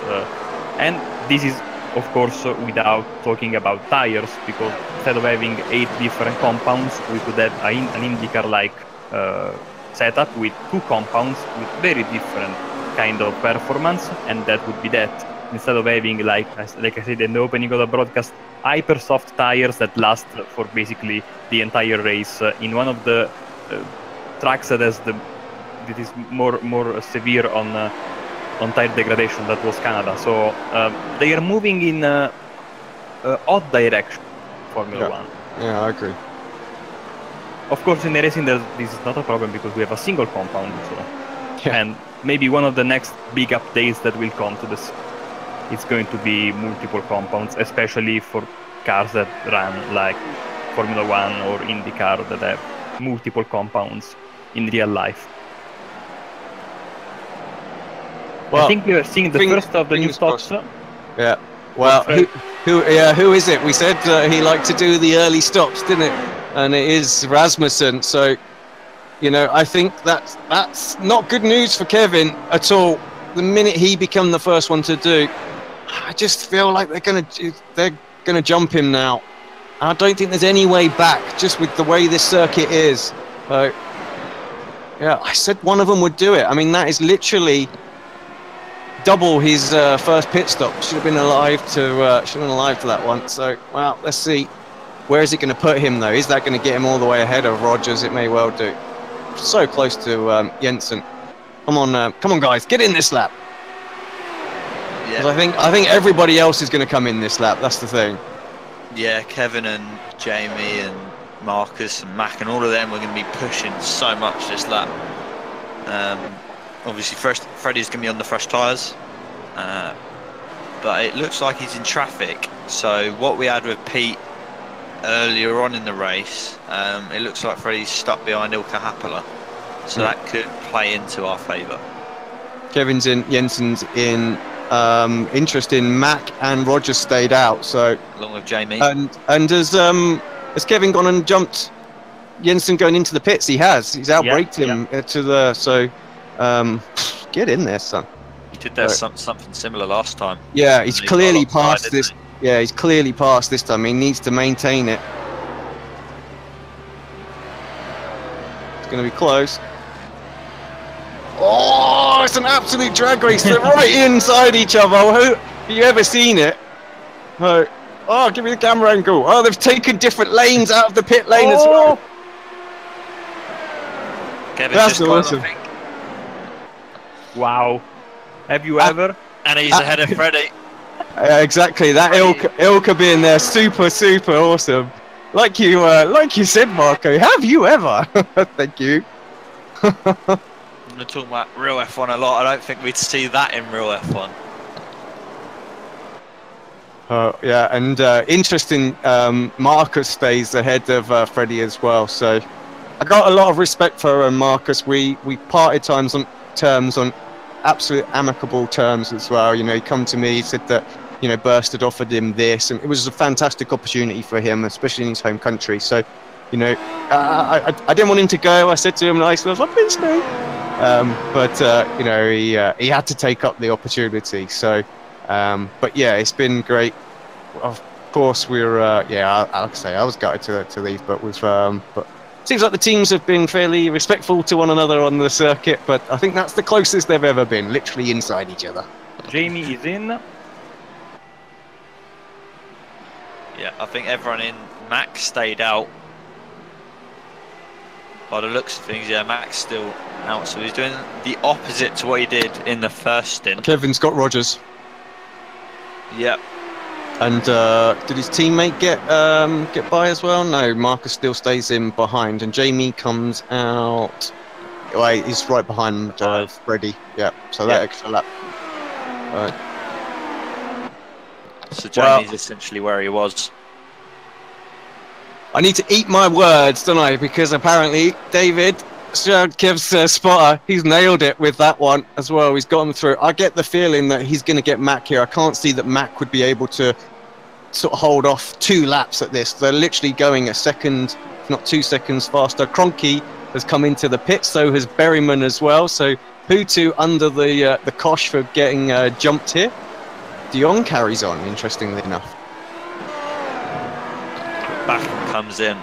and this is of course without talking about tires, because instead of having 8 different compounds, we could have an IndyCar like setup with 2 compounds with very different kind of performance, and that would be that. Instead of having, like I said in the opening of the broadcast, hyper soft tires that last for basically the entire race in one of the tracks that is more severe on tire degradation, that was Canada. So they are moving in odd direction, Formula One. Yeah, I agree. Of course, in the racing, this is not a problem because we have a single compound. So, and maybe one of the next big updates that will come to this, it's going to be multiple compounds, especially for cars that run like Formula One or IndyCar that have multiple compounds in real life. Well, I think we are seeing the first of the new stops. Yeah. Well, who is it? We said he liked to do the early stops, didn't it? And it is Rasmussen. So, you know, I think that's not good news for Kevin at all. The minute he become the first one to do, I just feel like they're gonna jump him now. I don't think there's any way back, just with the way this circuit is. Yeah, I said one of them would do it. I mean, that is literally double his first pit stop. Should have been alive to that one. So, well, let's see. Where is it going to put him though? Is that going to get him all the way ahead of Rogers? It may well do. So close to Jensen. Come on, guys, get in this lap. Yeah. I think everybody else is going to come in this lap. That's the thing. Yeah, Kevin and Jamie and Marcus and Mac and all of them were going to be pushing so much this lap. Obviously, Freddie's going to be on the fresh tyres, but it looks like he's in traffic. So what we had with Pete earlier on in the race, it looks like Freddie's stuck behind Ilka Happela, so that could play into our favour. Kevin's in, Jensen's in. Interesting. Mac and Roger stayed out, so along with Jamie. And has Kevin gone and jumped Jensen going into the pits? He has. He's outbraked him to the. So get in there, son. He did that something similar last time. Yeah, he's clearly passed this. Yeah, he's clearly passed this time. He needs to maintain it. It's going to be close. Oh, it's an absolute drag race. They're right inside each other. Have you ever seen it? Oh, give me the camera angle. Oh, they've taken different lanes out of the pit lane as well. Kevin's that's just awesome. Wow. Have you ever? And he's ahead of Freddie. Exactly. That Ilka being there, super awesome. Like you said, Marco. Have you ever? Thank you. We're talking about real F1 a lot. I don't think we'd see that in real F1. Yeah, and interesting. Marcus stays ahead of Freddie as well. So I got a lot of respect for Marcus. We parted terms on absolute amicable terms as well. You know, he come to me, he said that, you know, Burst had offered him this, and it was a fantastic opportunity for him, especially in his home country. So, you know, I didn't want him to go. I said to him nicely, I was like, please no. But you know, he had to take up the opportunity. So, but yeah, it's been great. Of course, we're I'll say I was gutted to leave, but but seems like the teams have been fairly respectful to one another on the circuit. But I think that's the closest they've ever been, literally inside each other. Jamie is in. Yeah, I think everyone in. Max stayed out. By the looks of things, yeah, Max still out, so he's doing the opposite to what he did in the first stint. Kevin's got Rogers. Yep. And did his teammate get by as well? No, Marcus still stays in behind, and Jamie comes out. Wait, he's right behind Freddie. Yeah, so that extra lap. So Jamie's essentially where he was. I need to eat my words, don't I? Because apparently David, Kev's spotter, he's nailed it with that one as well. He's got him through. I get the feeling that he's going to get Mac here. I can't see that Mac would be able to sort of hold off 2 laps at this. They're literally going a second, if not 2 seconds faster. Cronky has come into the pit, so has Berryman as well. So Hutu under the cosh for getting jumped here. De Jong carries on, interestingly enough. Back comes in,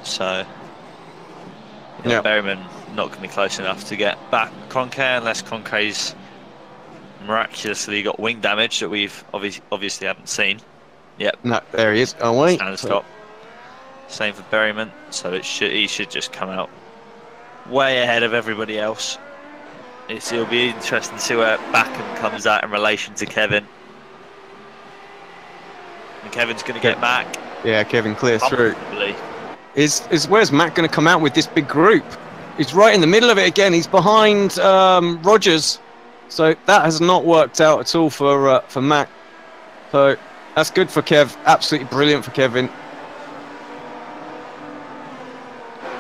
so Berryman not going to be close enough to get back Cronke, unless Cronke's miraculously got wing damage that we've obviously haven't seen. Yep. No, there he is. Oh wait. Standard stop. Same for Berryman, so he should just come out way ahead of everybody else. It'll be interesting to see where Backham comes out in relation to Kevin. And Kevin's going to get back. Yeah, Kevin clear through. Where's Matt going to come out with this big group? He's right in the middle of it again. He's behind Rogers, so that has not worked out at all for Matt. So that's good for Kev. Absolutely brilliant for Kevin.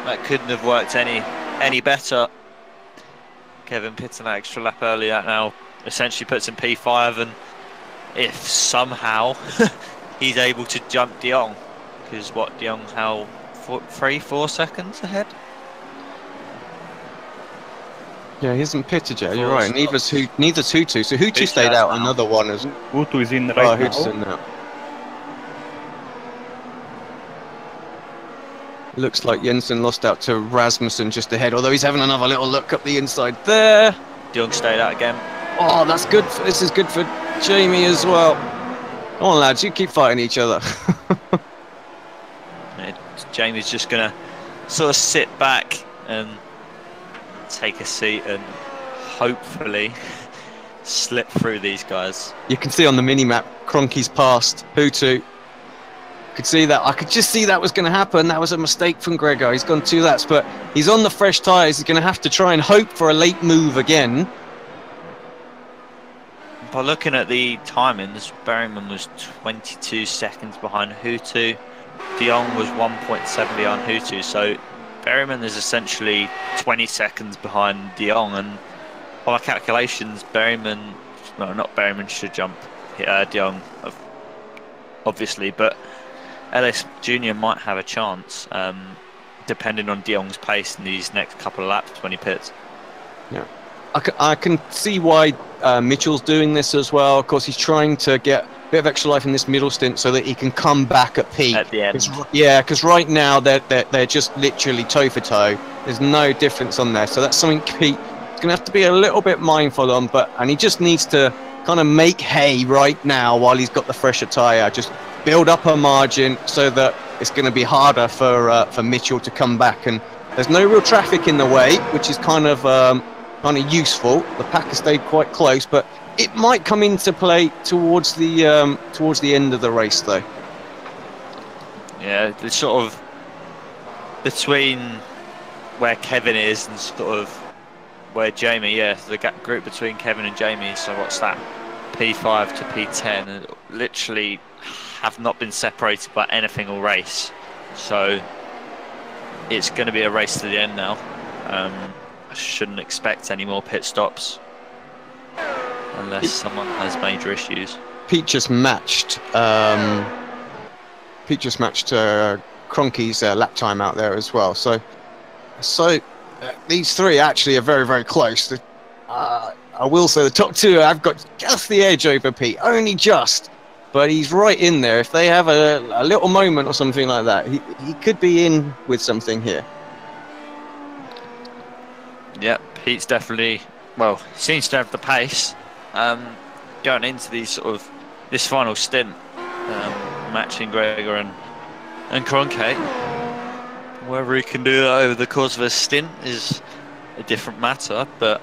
That couldn't have worked any better. Kevin pitting that extra lap early. That now essentially puts him P5, and if somehow he's able to jump De Jong, because what, De Jong how 3-4 seconds ahead? Yeah, he hasn't pitted yet. You're right. Neither's Hutu. So Hutu stayed out. Now. Another one is. Hutu is in right now. Hutu's in now. Looks like Jensen lost out to Rasmussen just ahead, although he's having another little look up the inside there. De Jong stayed out again. Oh, that's good. This is good for Jamie as well. Come on, lads, you keep fighting each other. Jamie's just going to sort of sit back and take a seat and hopefully slip through these guys. You can see on the mini-map, Cronky's passed Hutu. Could see that. I could just see that was going to happen. That was a mistake from Gregor. He's gone 2 laps, but he's on the fresh tyres. He's going to have to try and hope for a late move again. By looking at the timings, Berryman was 22 seconds behind Hutu. De Jong was 1.7 behind Hutu, so Berryman is essentially 20 seconds behind De Jong, and by my calculations, Berryman, well, not Berryman should jump De Jong, obviously, but Ellis Jr. might have a chance, depending on De Jong's pace in these next couple of laps when he pits. Yeah, I can see why Mitchell's doing this as well. Of course, he's trying to get a bit of extra life in this middle stint so that he can come back at peak. At the end. Yeah, because right now they're just literally toe for toe. There's no difference on there, so that's something Pete is going to have to be a little bit mindful on. And he just needs to kind of make hay right now while he's got the fresher tyre. Just build up a margin so that it's going to be harder for Mitchell to come back. And there's no real traffic in the way, which is kind of useful. The pack has stayed quite close, but it might come into play towards the end of the race, though. Yeah, the sort of between where Kevin is and sort of where Jamie, yeah, the group between Kevin and Jamie. So what's that? P5 to P10, and literally have not been separated by anything all race. So it's going to be a race to the end now. I shouldn't expect any more pit stops unless someone has major issues. Pete just matched Cronky's lap time out there as well. So these three actually are very, very close. I will say the top two have got just the edge over Pete, only just, but he's right in there. If they have a little moment or something like that, he could be in with something here. Yeah, Pete's definitely, well, seems to have the pace going into this final stint, matching Gregor and Kroenke. Whether he can do that over the course of a stint is a different matter, but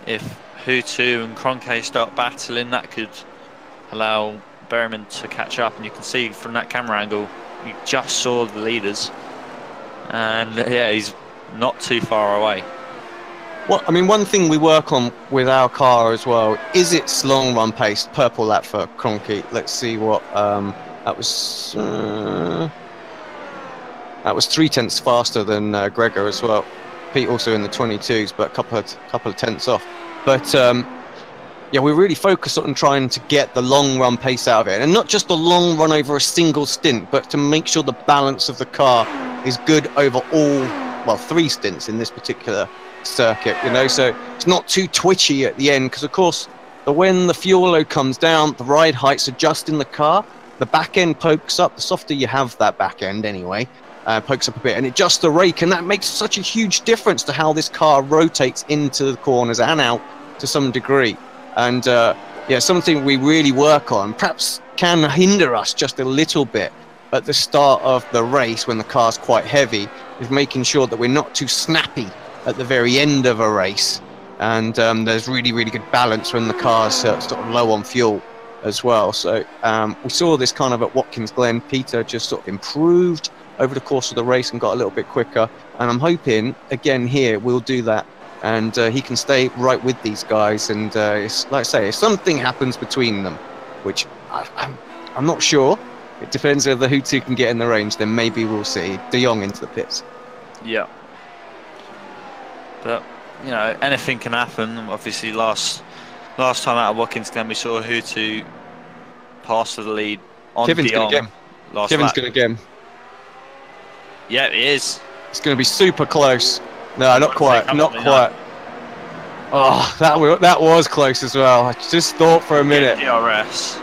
if Hutu and Kroenke start battling, that could allow Berryman to catch up. And you can see from that camera angle, you just saw the leaders, and yeah, he's not too far away. Well, I mean, one thing we work on with our car as well is its long run pace. Purple lap for Kroenke. Let's see what that was. That was 0.3 faster than Gregor as well. Pete also in the 22s, but a couple of tenths off. But yeah, we really focus on trying to get the long run pace out of it, and not just the long run over a single stint, but to make sure the balance of the car is good over all, well, 3 stints in this particular circuit, you know, so it's not too twitchy at the end, because of course when the fuel load comes down, the ride heights adjust in the car, the back end pokes up. The softer you have that back end anyway, pokes up a bit, and adjusts the rake, and that makes such a huge difference to how this car rotates into the corners and out to some degree. And yeah, something we really work on, perhaps can hinder us just a little bit at the start of the race when the car's quite heavy, is making sure that we're not too snappy at the very end of a race, and there's really, really good balance when the car's sort of low on fuel as well. So we saw this kind of at Watkins Glen. Peter just sort of improved over the course of the race and got a little bit quicker, and I'm hoping again here we'll do that, and he can stay right with these guys. And it's, like I say, if something happens between them, which I'm not sure, it depends whether who two can get in the range, then maybe we'll see De Jong into the pits. Yeah. But, you know, anything can happen. Obviously, last time out of Watkins Glen, we saw Hutu pass to the lead on Kevin's De Jong. Kevin's going to get him. Yeah, he is. It's going to be super close. No, not quite. Not quite. Oh, that was close as well. I just thought for a minute. DRS.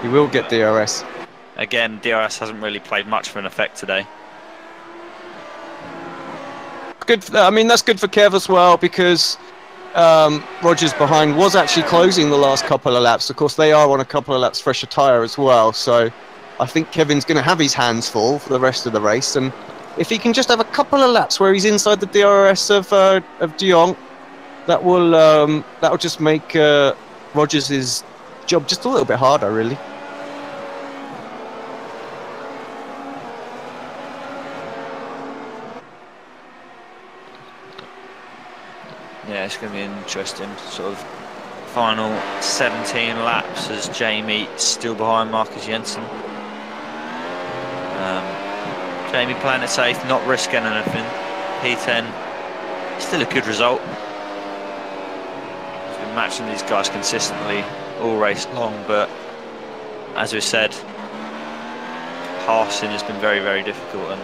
He will get DRS. Again, DRS hasn't really played much of an effect today. Good. I mean, that's good for Kev as well, because Rogers behind was actually closing the last couple of laps. Of course, they are on a couple of laps fresher tyre as well. So I think Kevin's going to have his hands full for the rest of the race. And if he can just have a couple of laps where he's inside the DRS of De Jong, that'll just make Rogers' job just a little bit harder, really. Yeah, it's going to be an interesting sort of final 17 laps as Jamie still behind Marcus Jensen. Jamie playing it safe, not risking anything. P10, still a good result. He's been matching these guys consistently all race long, but as we said, passing has been very, very difficult, and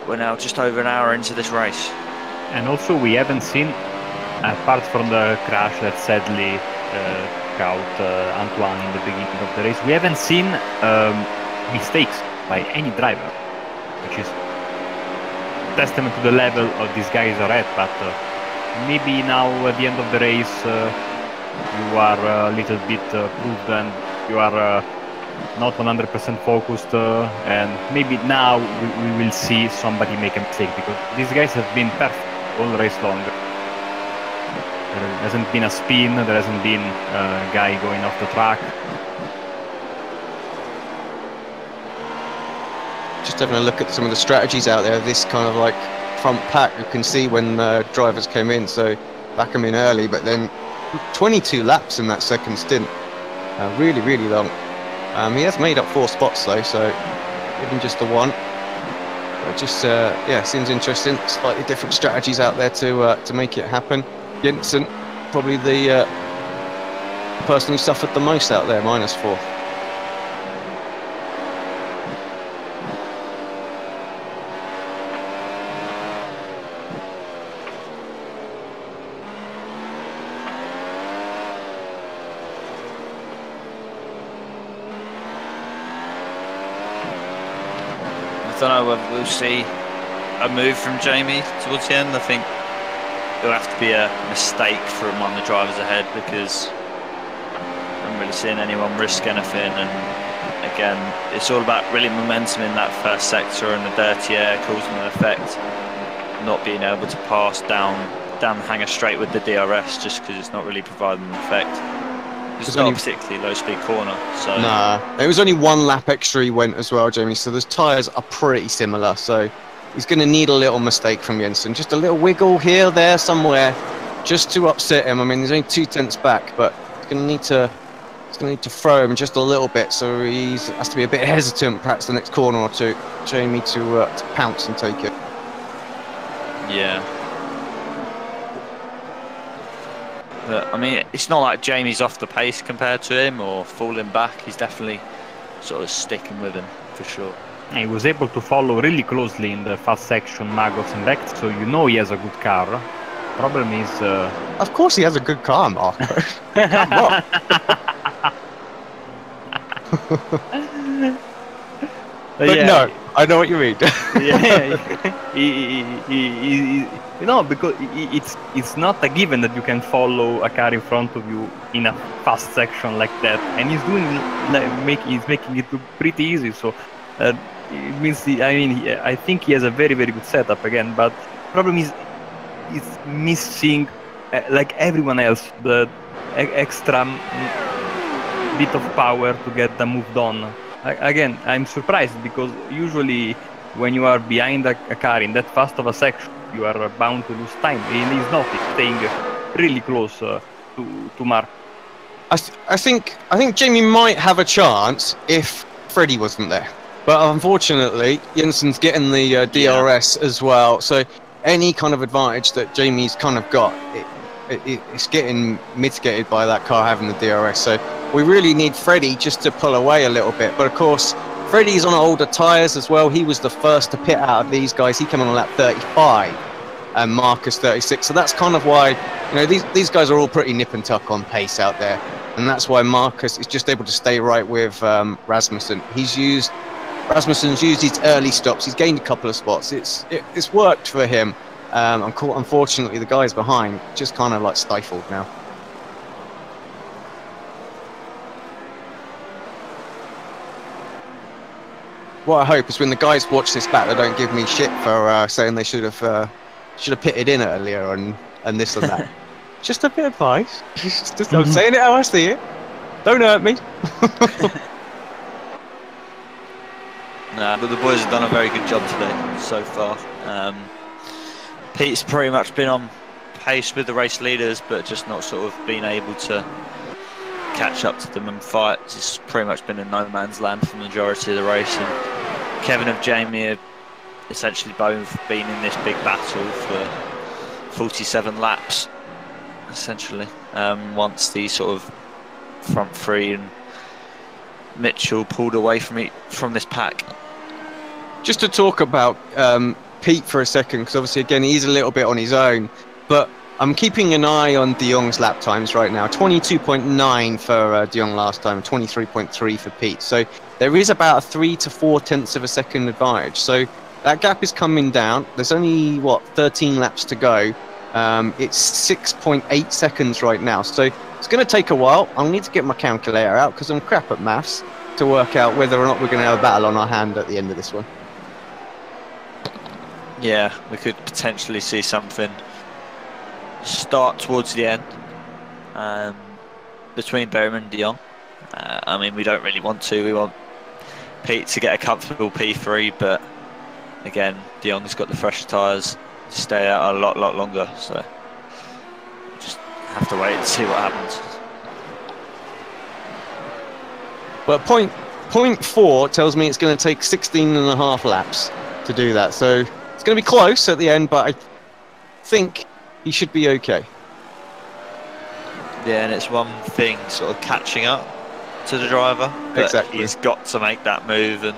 we're now just over an hour into this race. And also we haven't seen, apart from the crash that sadly caught Antoine in the beginning of the race, we haven't seen mistakes by any driver, which is testament to the level of these guys are at. But maybe now at the end of the race you are a little bit proved and you are not 100% focused, and maybe now we will see somebody make a mistake, because these guys have been perfect all race long. There hasn't been a spin, there hasn't been a guy going off the track. Just having a look at some of the strategies out there, this kind of like front pack, you can see when drivers came in, so back them in early, but then 22 laps in that second stint. Really, really long. He has made up 4 spots though, so even just the one. But just, yeah, seems interesting. Slightly different strategies out there to make it happen. Jensen, probably the person who suffered the most out there, -4. I don't know whether we'll see a move from Jamie towards the end. I think it'll have to be a mistake from one of the drivers ahead, because I haven't really seen anyone risk anything. And again, it's all about really momentum in that first sector, and the dirty air causing an effect. Not being able to pass down the hanger straight with the DRS, just because it's not really providing an effect. It's not a particularly low speed corner, so nah, it was only 1 lap extra he went as well, Jamie, so those tyres are pretty similar, so he's going to need a little mistake from Jensen, just a little wiggle here, there, somewhere, just to upset him. I mean, he's only 2 tenths back, but he's going to need to throw him just a little bit, so he has to be a bit hesitant perhaps the next corner or two, Jamie, to pounce and take it. yeah. But, I mean, it's not like Jamie's off the pace compared to him or falling back. He's definitely sort of sticking with him, for sure. He was able to follow really closely in the fast section Magos and Vex, so you know he has a good car. Problem is... Of course he has a good car, Marco. Come on. But yeah, no, I know what you mean. Yeah, you know, because it's not a given that you can follow a car in front of you in a fast section like that, and he's making it look pretty easy. So it means I think he has a very, very good setup again. But problem is he's missing, like everyone else, the extra bit of power to get them moved on. Again, I'm surprised, because usually when you are behind a car in that fast of a section, you are bound to lose time. And he's not. He's staying really close to Mark. I think Jamie might have a chance if Freddie wasn't there, but unfortunately Jensen's getting the DRS as well. So any kind of advantage that Jamie's kind of got, it's getting mitigated by that car having the DRS. So we really need Freddie just to pull away a little bit. But of course, Freddie's on older tyres as well. He was the first to pit out of these guys. He came on lap 35 and Marcus 36. So that's kind of why, you know, these guys are all pretty nip and tuck on pace out there. And that's why Marcus is just able to stay right with Rasmussen. Rasmussen's used his early stops. He's gained a couple of spots. It's worked for him. Unfortunately, the guys behind just kind of like stifled now. What I hope is when the guys watch this back, they don't give me shit for saying they should have pitted in earlier and this and that. Just a bit of advice. Just I'm saying it how I see it. Don't hurt me. Nah, but the boys have done a very good job today so far. Pete's pretty much been on pace with the race leaders, but just not sort of being able to catch up to them and fight. It's pretty much been a no man's land for the majority of the race, and Kevin and Jamie have essentially both been in this big battle for 47 laps, essentially. Once the sort of front three and Mitchell pulled away from this pack. Just to talk about Pete for a second, because obviously again he's a little bit on his own, but I'm keeping an eye on De Jong's lap times right now. 22.9 for De Jong last time, 23.3 for Pete. So there is about a 3 to 4 tenths of a second advantage. So that gap is coming down. There's only, what, 13 laps to go. It's 6.8 seconds right now. So it's going to take a while. I'll need to get my calculator out because I'm crap at maths to work out whether or not we're going to have a battle on our hand at the end of this one. Yeah, we could potentially see something start towards the end between Berryman and De Jong. I mean, we don't really want to. We want Pete to get a comfortable P3, but again, De Jong's got the fresh tyres to stay out a lot longer, so just have to wait and see what happens. Well, point 4 tells me it's going to take 16 and a half laps to do that, so it's going to be close at the end, but I think he should be okay. Yeah, and it's one thing sort of catching up to the driver, but exactly. He's got to make that move, and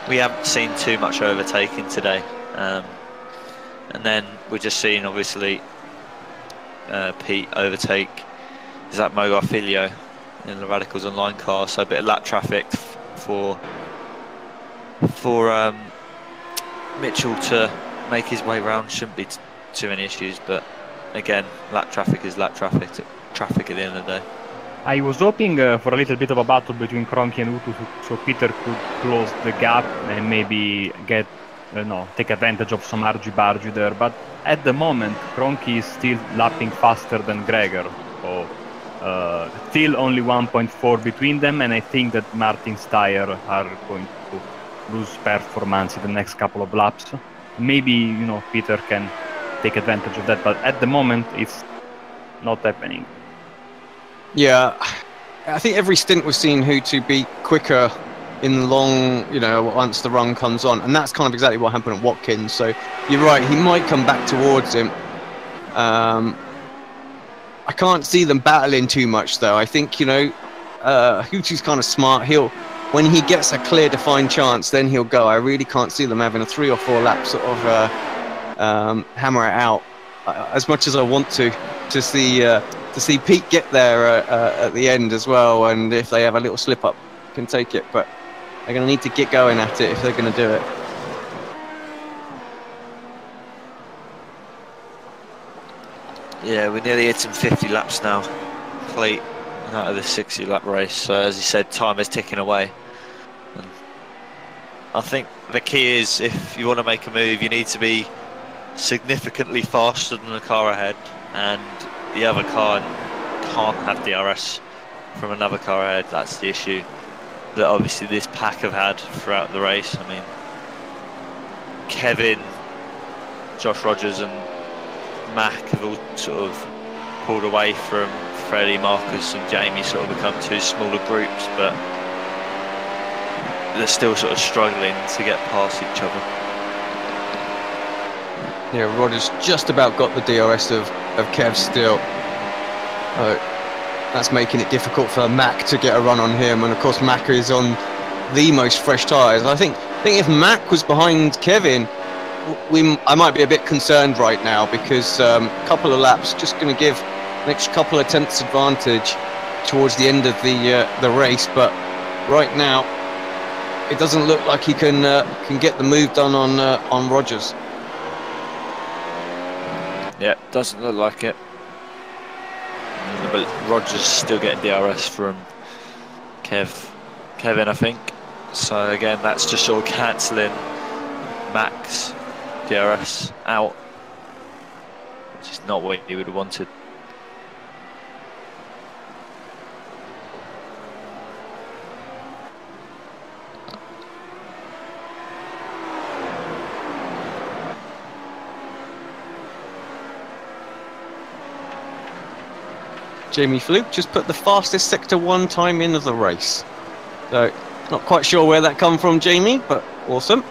we haven't seen too much overtaking today. And then we're just seeing, obviously, Pete overtake, is that Mogar Filio in the Radicals Online car, so a bit of lap traffic for Mitchell to make his way round. Shouldn't be too many issues, but again, lap traffic is lap traffic at the end of the day. I was hoping for a little bit of a battle between Kroenke and Utu, so Peter could close the gap and maybe get, take advantage of some argy-bargy there. But at the moment, Kroenke is still lapping faster than Gregor. So still only 1.4 between them, and I think that Martin's tyre are going to lose performance in the next couple of laps. Maybe, Peter can take advantage of that, but at the moment, it's not happening. Yeah, I think every stint we've seen who to be quicker in long, once the run comes on, and that's kind of exactly what happened at Watkins. So you're right, he might come back towards him. I can't see them battling too much, though. I think, Hutu's kind of smart. When he gets a clear, defined chance, then he'll go. I really can't see them having a 3 or 4 lap sort of hammer it out. As much as I want to see Pete get there at the end as well, and if they have a little slip up, can take it. But they're going to need to get going at it if they're going to do it. Yeah, we're nearly hitting 50 laps now, complete out of the 60 lap race. So as you said, time is ticking away. And I think the key is, if you want to make a move, you need to be significantly faster than the car ahead, and the other car can't have DRS from another car ahead. That's the issue that obviously this pack have had throughout the race. I mean, Kevin, Josh Rogers and Mac have all sort of pulled away from Freddie, Marcus and Jamie, sort of become 2 smaller groups, but they're still sort of struggling to get past each other. Yeah, Rogers just about got the DRS of Kev still. That's making it difficult for Mac to get a run on him, and of course Mac is on the most fresh tyres. I think if Mac was behind Kevin, I might be a bit concerned right now, because a couple of laps just going to give an extra couple of tenths advantage towards the end of the race. But right now, it doesn't look like he can get the move done on Rogers. Yeah, doesn't look like it. But Rogers still getting DRS from Kevin, I think. So again, that's just sort of cancelling Max DRS out, which is not what he would have wanted. Jamie Fluke just put the fastest Sector 1 time in of the race. So, not quite sure where that come from, Jamie, but awesome.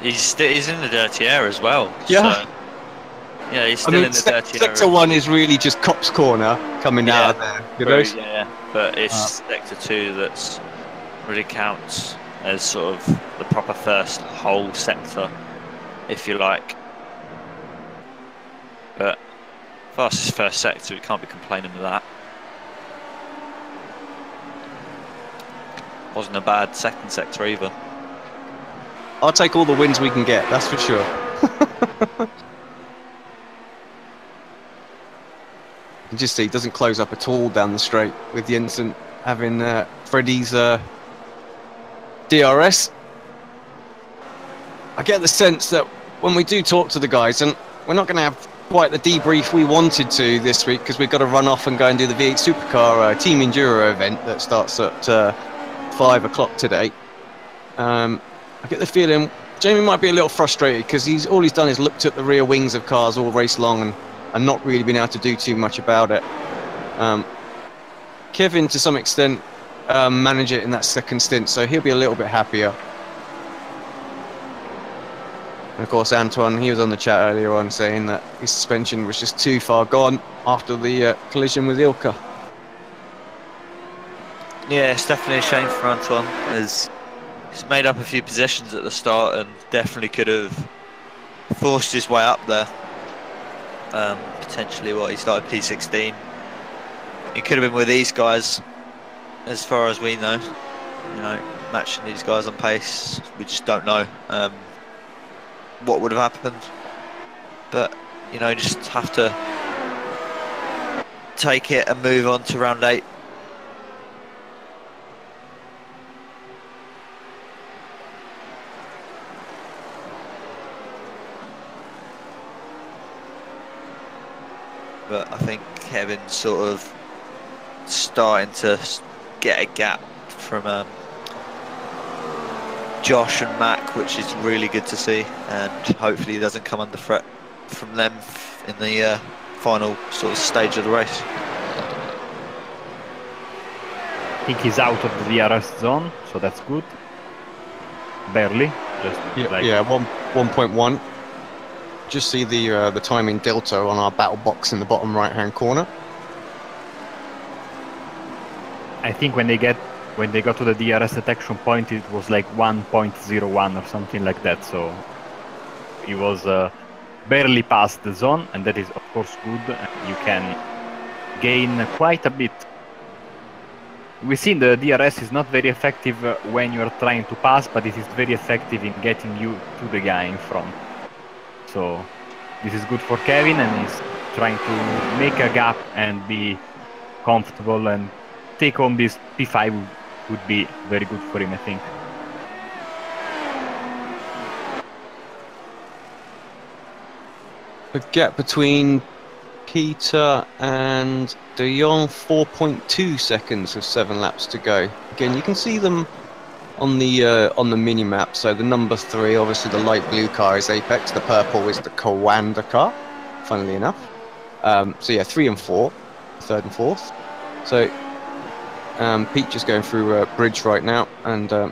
He's in the dirty air as well. Yeah. So, yeah, he's still in the dirty air. Sector 1 is really just Cop's Corner coming out of there. You know? Yeah, but it's Sector 2 that's really counts as sort of the proper first whole sector, if you like. But fastest first sector, we can't be complaining with that. Wasn't a bad second sector either. I'll take all the wins we can get, that's for sure. You can just see it doesn't close up at all down the straight with Jensen having Freddie's DRS. I get the sense that when we do talk to the guys, and we're not going to have quite the debrief we wanted to this week because we've got to run off and go and do the V8 Supercar Team Enduro event that starts at 5 o'clock today. I get the feeling Jamie might be a little frustrated because all he's done is looked at the rear wings of cars all race long and not really been able to do too much about it. Kevin, to some extent, managed it in that second stint, so he'll be a little bit happier. And of course, Antoine, he was on the chat earlier on saying that his suspension was just too far gone after the collision with Ilka. Yeah, it's definitely a shame for Antoine, as he's made up a few positions at the start and definitely could have forced his way up there. Potentially, he started P16. He could have been with these guys, as far as we know. You know, matching these guys on pace, we just don't know what would have happened. But you know, just have to take it and move on to round 8. But I think Kevin's sort of starting to get a gap from Josh and Mac, which is really good to see, and hopefully he doesn't come under threat from them in the final sort of stage of the race. I think he's out of the DRS zone, so that's good. Barely, just like 1.1. Just see the timing delta on our battle box in the bottom right hand corner. I think when they got to the DRS detection point, it was like 1.01 or something like that. So he was barely past the zone, and that is of course good. You can gain quite a bit. We've seen the DRS is not very effective when you are trying to pass, but it is very effective in getting you to the guy in front. So this is good for Kevin, and he's trying to make a gap and be comfortable, and take home this P5 would be very good for him, I think. The gap between Peter and De Jong, 4.2 seconds with 7 laps to go. Again, you can see them on the mini map. So the number 3, obviously the light blue car is Apex, the purple is the Coanda car, funnily enough. So yeah, 3 and 4, 3rd and 4th. So Pete just going through a bridge right now, and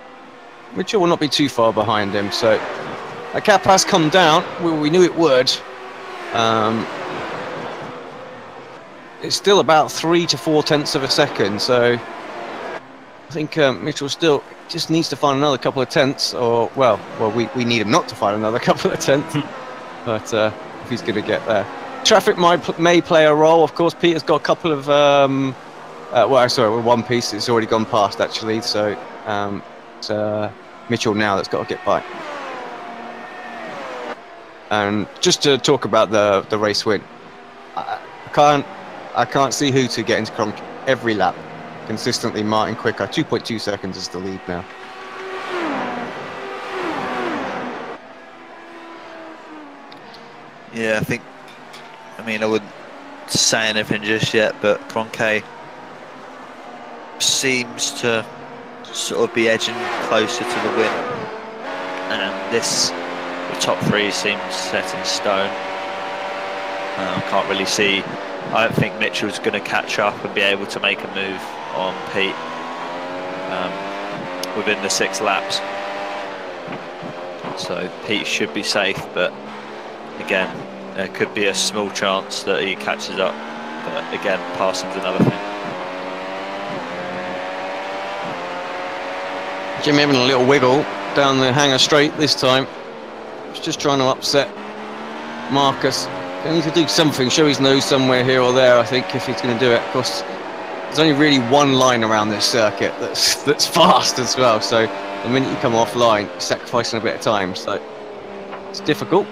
Mitchell will not be too far behind him. So a cap has come down. We knew it would. It's still about 3 to 4 tenths of a second. So I think Mitchell still just needs to find another couple of tenths, or well, we need him not to find another couple of tenths. But if he's going to get there, traffic may play a role. Of course, Peter's got a couple of one piece it's already gone past actually. So it's Mitchell now that's got to get by. And just to talk about the race win, I can't see who to get into Cronk every lap. Consistently, Martin quicker. 2.2 seconds is the lead now. Yeah, I mean, I wouldn't say anything just yet, but Cronk seems to sort of be edging closer to the win, and the top 3 seems set in stone. Can't really see. I don't think Mitchell's going to catch up and be able to make a move on Pete within the 6 laps. So Pete should be safe, but again, there could be a small chance that he catches up. But again, passing's another thing. Jimmy having a little wiggle down the hangar straight this time. He's just trying to upset Marcus. He needs to do something, show his nose somewhere here or there, I think, if he's going to do it. Of course, there's only really one line around this circuit that's fast as well. So the minute you come offline, you're sacrificing a bit of time. So it's difficult.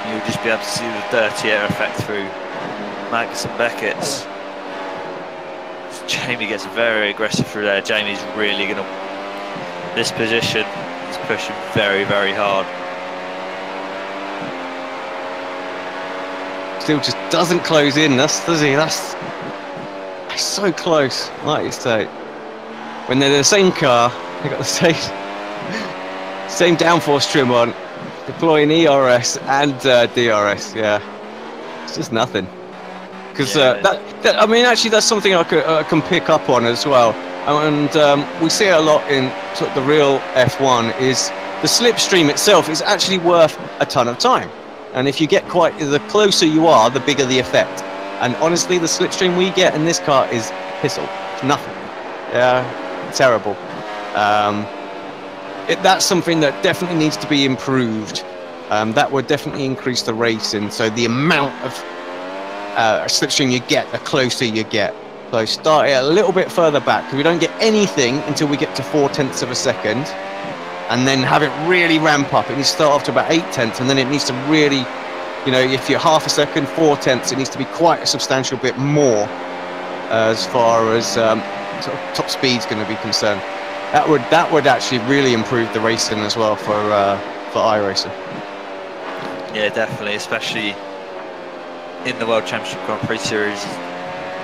You'll just be able to see the dirty air effect through Mags and Beckett's. Jamie gets very aggressive through there. Jamie's really going to... This position, he's pushing very, very hard. Still just doesn't close in, does he? That's so close, like you say. When they're the same car, they've got the same downforce trim on, deploying ERS and DRS. Yeah, it's just nothing. Because I mean, actually, that's something I can pick up on as well. And we see it a lot in sort of the real F1. Is the slipstream itself is actually worth a ton of time. And if you get the closer you are, the bigger the effect. And honestly, the slipstream we get in this car is pissle. It's nothing. Yeah, terrible. That's something that definitely needs to be improved. That would definitely increase the racing. So the amount of slipstream you get, the closer you get. So start it a little bit further back, because we don't get anything until we get to 0.4 of a second, and then have it really ramp up. It needs to start off to about 0.8, and then it needs to really, you know, if you're half a second, 0.4, it needs to be quite a substantial bit more as far as sort of top speed's going to be concerned. That would actually really improve the racing as well for iRacing. Yeah, definitely, especially in the World Championship Grand Prix Series.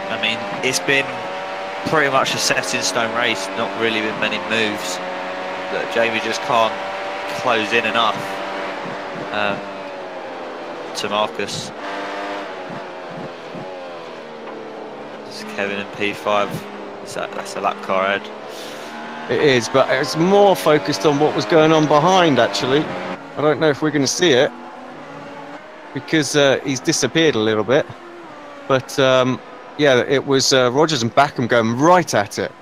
I mean, it's been pretty much a set-in-stone race, not really been many moves. That Jamie just can't close in enough to Marcus. It's Kevin in P5. That's a lap car ahead. It is, but it's more focused on what was going on behind, actually. I don't know if we're going to see it, because he's disappeared a little bit. But yeah, it was Rogers and Backham going right at it.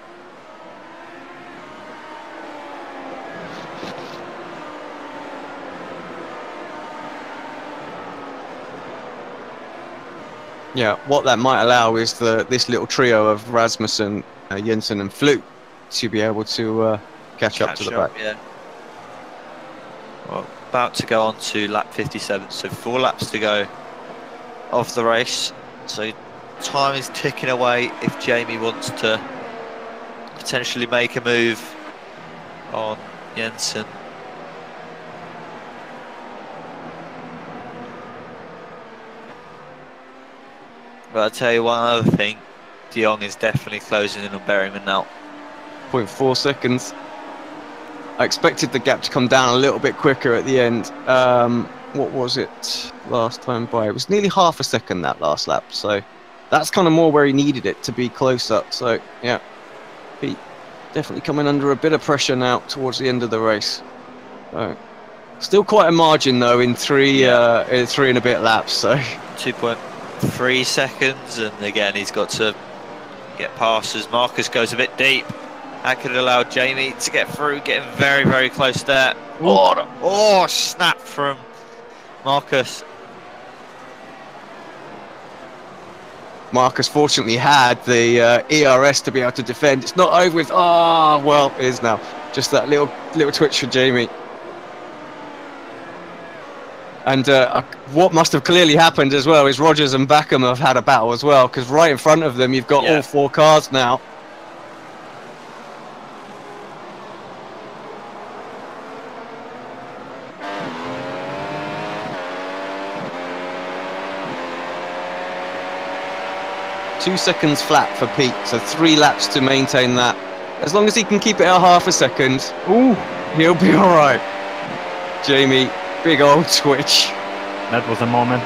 Yeah, what that might allow is this little trio of Rasmussen, Jensen and Fluke to be able to catch up to the back. Yeah. Well, about to go on to lap 57, so 4 laps to go of the race. So time is ticking away if Jamie wants to potentially make a move on Jensen. But I'll tell you one other thing, De Jong is definitely closing in on Berryman now. 0.4 seconds. I expected the gap to come down a little bit quicker at the end. What was it last time by? It was nearly half a second that last lap, so that's kind of more where he needed it to be close up. So yeah, Pete definitely coming under a bit of pressure now towards the end of the race. Still quite a margin though in three and a bit laps. So 2.3 seconds, and again he's got to get past as Marcus goes a bit deep. That could allow Jamie to get through, getting very, very close there. Oh, snap from Marcus. Marcus fortunately had the ERS to be able to defend. It's not over with. Oh, well, it is now. Just that little twitch for Jamie. And what must have clearly happened as well is Rogers and Backham have had a battle as well, because right in front of them you've got all 4 cars now. 2 seconds flat for Pete, so 3 laps to maintain that. As long as he can keep it at half a second, ooh, he'll be all right. Jamie, big old twitch. That was a moment.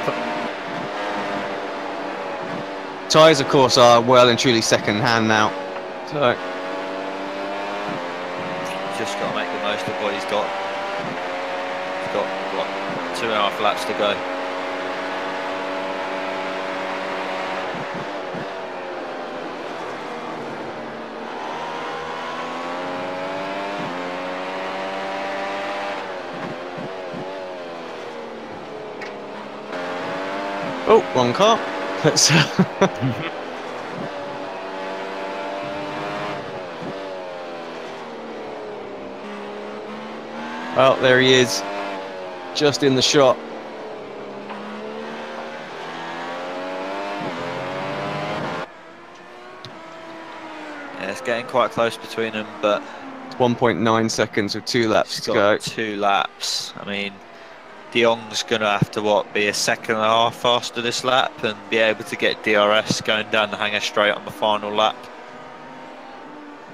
Tyres, of course, are well and truly second hand now. So Just got to make the most of what he's got. He's got, what, 2.5 laps to go. oh, wrong car. Let's well, there he is, just in the shot. Yeah, it's getting quite close between them, but It's 1.9 seconds with 2 laps he's to got go. 2 laps. I mean, De Jong's going to have to, what, be a second and a half faster this lap and be able to get DRS going down the hanger straight on the final lap.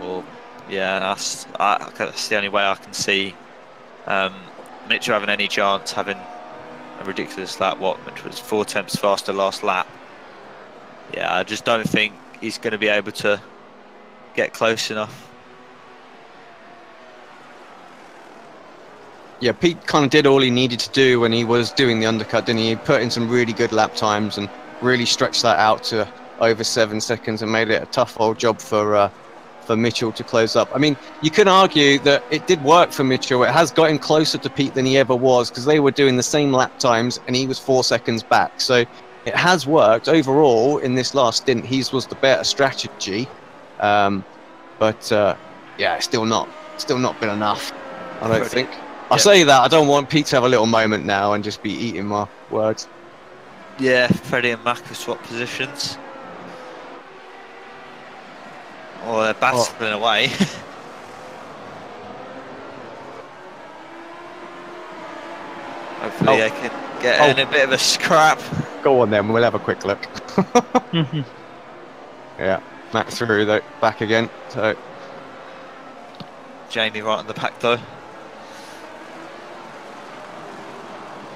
Well, yeah, that's the only way I can see Mitchell having any chance, having a ridiculous lap, which was 4 tenths faster last lap. Yeah, I just don't think he's going to be able to get close enough. Yeah, Pete kind of did all he needed to do when he was doing the undercut, didn't he? He put in some really good lap times and really stretched that out to over 7 seconds and made it a tough old job for Mitchell to close up. I mean, you can argue that it did work for Mitchell. It has got him closer to Pete than he ever was because they were doing the same lap times and he was 4 seconds back. So it has worked overall in this last stint. His was the better strategy, but yeah, it's still not been enough. I don't think. I say that, I don't want Pete to have a little moment now and just be eating my words. Yeah, Freddie and Mac have swapped positions. Or they're battling away. Hopefully they can get in a bit of a scrap. Go on then, we'll have a quick look. Yeah, Mac through though, back again. So Jamie right on the pack though.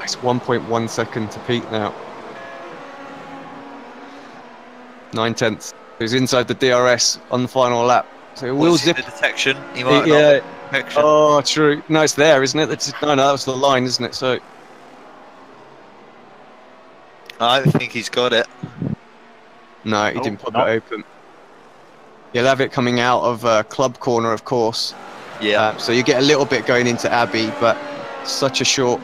It's 1.1 second to Pete now. 9 tenths. He's inside the DRS on the final lap. So it will zip. The detection. He might Yeah. not. Oh, true. No, it's there, isn't it? No, that was the line, isn't it? So I don't think he's got it. no, he didn't pop it open. You'll have it coming out of club corner, of course. Yeah. So you get a little bit going into Abbey, but such a short.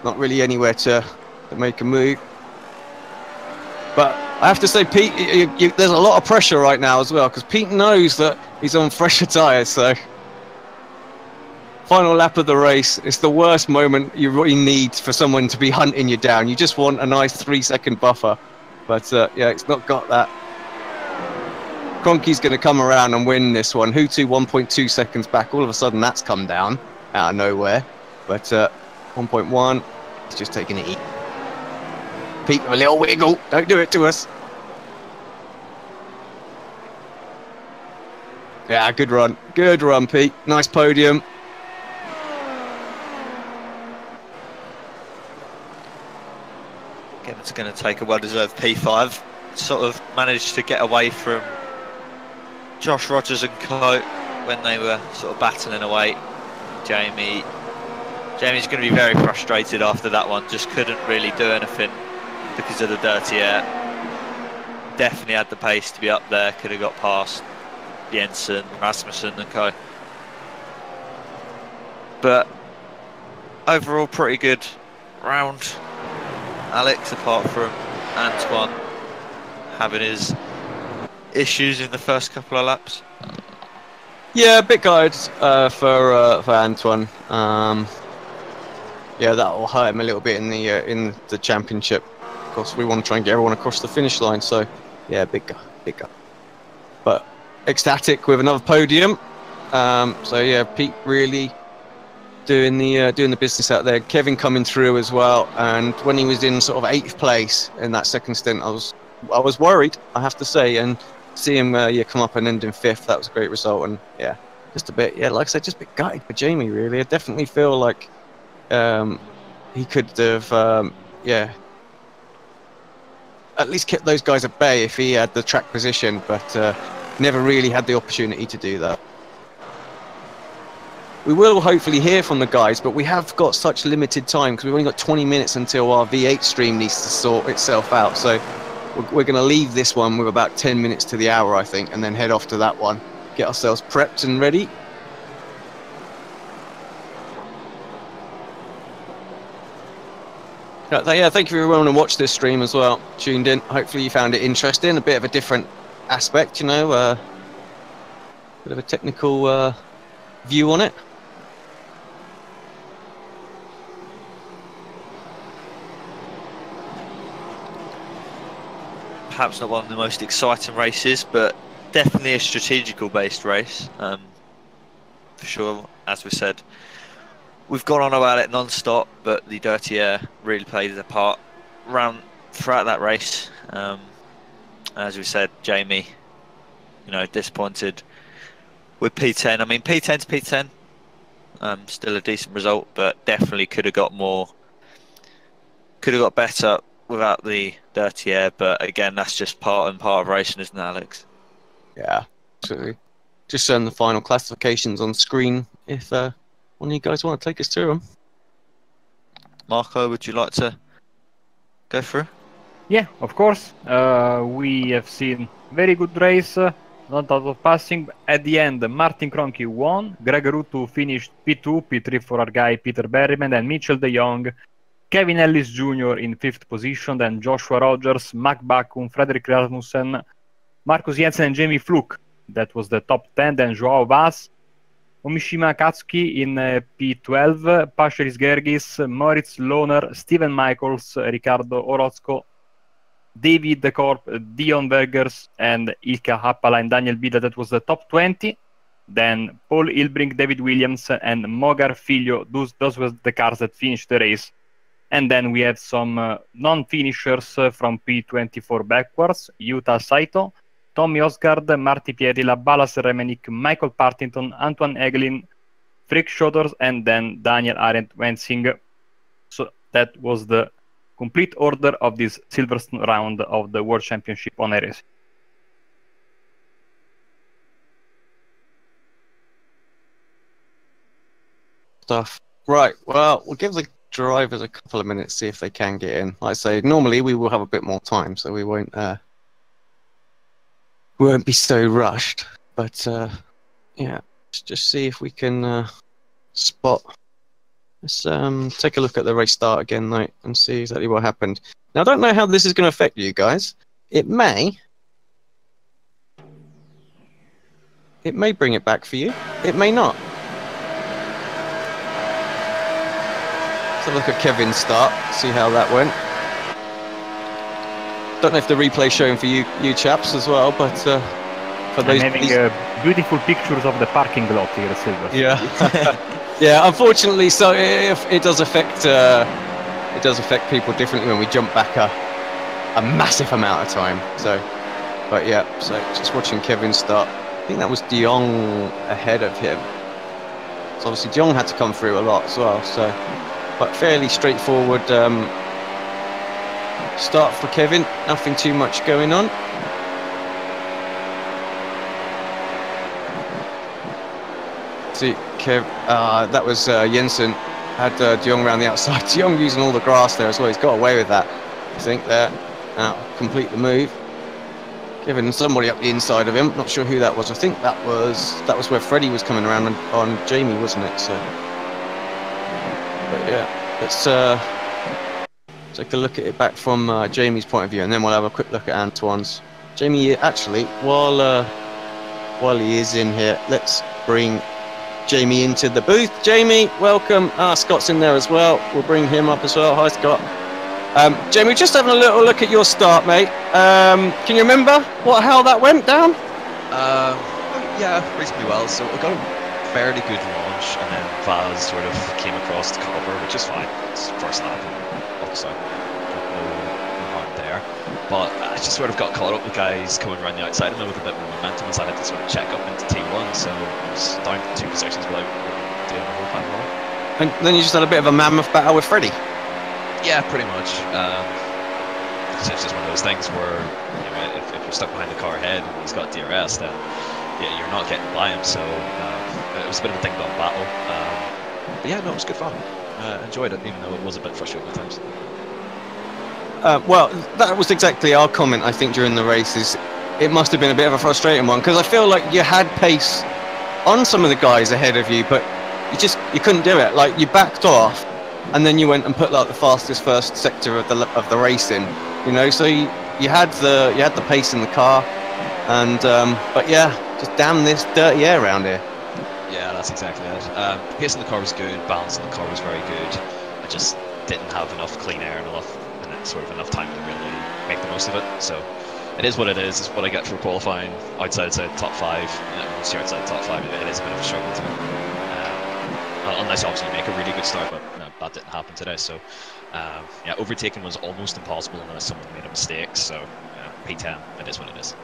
Not really anywhere to make a move. But I have to say, Pete, there's a lot of pressure right now as well, because Pete knows that he's on fresher tyres, so... Final lap of the race, it's the worst moment you really need for someone to be hunting you down. You just want a nice 3-second buffer. But yeah, it's not got that. Kroenke's going to come around and win this one. Hutu 1.2 seconds back. All of a sudden, that's come down out of nowhere. But 1.1, he's just taking it easy. Pete, a little wiggle. Don't do it to us. Yeah, good run. Good run, Pete. Nice podium. Kevin's going to take a well-deserved P5. Sort of managed to get away from Josh Rogers and Co when they were sort of battling away. Jamie's going to be very frustrated after that one. Just couldn't really do anything because of the dirty air. Definitely had the pace to be up there. Could have got past Jensen, Rasmussen and Co. But overall, pretty good round. Alex, apart from Antoine having his issues in the first couple of laps. Yeah, a bit guide for Antoine. Yeah, that will hurt him a little bit in the championship. Of course, we want to try and get everyone across the finish line. So, yeah, big guy. But ecstatic with another podium. So yeah, Pete really doing the business out there. Kevin coming through as well. And when he was in sort of 8th place in that second stint, I was I was worried, I have to say, and see him come up and end in 5th. That was a great result, and yeah, just a bit, like I said, just a bit gutted for Jamie. Really, I definitely feel like he could have, at least kept those guys at bay if he had the track position, but never really had the opportunity to do that. We will hopefully hear from the guys, but we have got such limited time because we've only got 20 minutes until our V8 stream needs to sort itself out. So we're going to leave this one with about 10 minutes to the hour, I think, and then head off to that one, get ourselves prepped and ready. Yeah, thank you everyone who watched this stream as well, tuned in. Hopefully you found it interesting, a bit of a different aspect, you know, bit of a technical view on it. Perhaps not one of the most exciting races, but definitely a strategical based race, for sure. As we said, we've gone on about it non-stop, but the dirty air really played a part throughout that race. As we said, Jamie, you know, disappointed with P10. I mean, P10 to P10, still a decent result, but definitely could have got more, could have got better without the dirty air. But again, that's just part of racing, isn't it, Alex? Yeah, absolutely. Just the final classifications on screen if one of you guys want to take us through them. Marco, would you like to go through? Yeah, of course. We have seen very good race, not a lot of passing. At the end, Martin Kroenke won. Greg Ruto finished P2, P3 for our guy Peter Berryman, and Mitchell de Jong, Kevin Ellis Jr. in 5th position, then Joshua Rogers, Mac Bakum, Frederick Rasmussen, Marcus Jensen, and Jamie Fluke. That was the top 10. Then Joao Vaz, Omishima Katsuki in P12, Pasheris Gergis, Moritz Lohner, Steven Michaels, Ricardo Orozco, David De Korp, Dion Bergers, and Ilka Happala and Daniel Bida. That was the top 20. Then Paul Ilbrink, David Williams, and Mogar Filho. Those were the cars that finished the race. And then we have some non-finishers from P24 backwards. Yuta Saito, Tommy Osgard, Marty Pietila, Balas Remenik, Michael Partington, Antoine Higelin, Frick Shodors, and then Daniel Arendt Wensing. So that was the complete order of this Silverstone round of the World Championship on iRacing. Stuff. Right, well, we'll give the drivers a couple of minutes, see if they can get in. Like I say, normally we will have a bit more time, so we won't be so rushed. But yeah, let's just see if we can spot. Let's take a look at the race start again, though, and see exactly what happened. Now, I don't know how this is going to affect you guys. It may bring it back for you. It may not. Let's have a look at Kevin's start, see how that went. Don't know if the replay's showing for you chaps as well, but for those... I'm having beautiful pictures of the parking lot here at Silverstone. Yeah. Yeah, unfortunately, so it does affect people differently when we jump back a massive amount of time. So, but yeah, so just watching Kevin start. I think that was De Jong ahead of him. So obviously De Jong had to come through a lot as well. So, but fairly straightforward start for Kevin. Nothing too much going on. See, Kev, that was Jensen. Had De Jong around the outside. De Jong using all the grass there as well. He's got away with that, I think, there. Now, complete the move. Kevin, somebody up the inside of him. Not sure who that was. I think that was where Freddie was coming around on Jamie, wasn't it? So, but yeah, let's take a look at it back from Jamie's point of view, and then we'll have a quick look at Antoine's. Jamie, actually, while he is in here, let's bring Jamie into the booth. Jamie, welcome. Scott's in there as well. We'll bring him up as well. Hi, Scott. Jamie, just having a little look at your start, mate. Can you remember how that went down? Yeah, reasonably well. So I got a fairly good launch, and then Vaz sort of came across the cover, which is fine. It's first lap, obviously. No harm there. But just sort of got caught up with guys coming around the outside of me with a bit more momentum, so I had to sort of check up into T1, so I was down 2 positions without doing the whole time long. And then you just had a bit of a mammoth battle with Freddie. Yeah, pretty much. It's just one of those things where, you know, if you're stuck behind the car ahead and he's got DRS, then yeah, you're not getting by him, so it was a bit of a ding-dong battle. But yeah, no, it was good fun. Enjoyed it, even though it was a bit frustrating at times. Well, that was exactly our comment, I think, during the races. It must have been a bit of a frustrating one, because I feel like you had pace on some of the guys ahead of you, but you couldn't do it. Like, you backed off, and then you went and put like the fastest first sector of the race in, you know. So you had the pace in the car, and but yeah, just damn this dirty air around here. Yeah, that's exactly it. Pace in the car was good, balance in the car was very good. I just didn't have enough clean air and enough time to really make the most of it. So it is what it is. It's what I get for qualifying outside top 5. You know, once you're outside top 5, it is a bit of a struggle to unless obviously you make a really good start, but that didn't happen today. So yeah, overtaking was almost impossible unless someone made a mistake. So P10, it is what it is.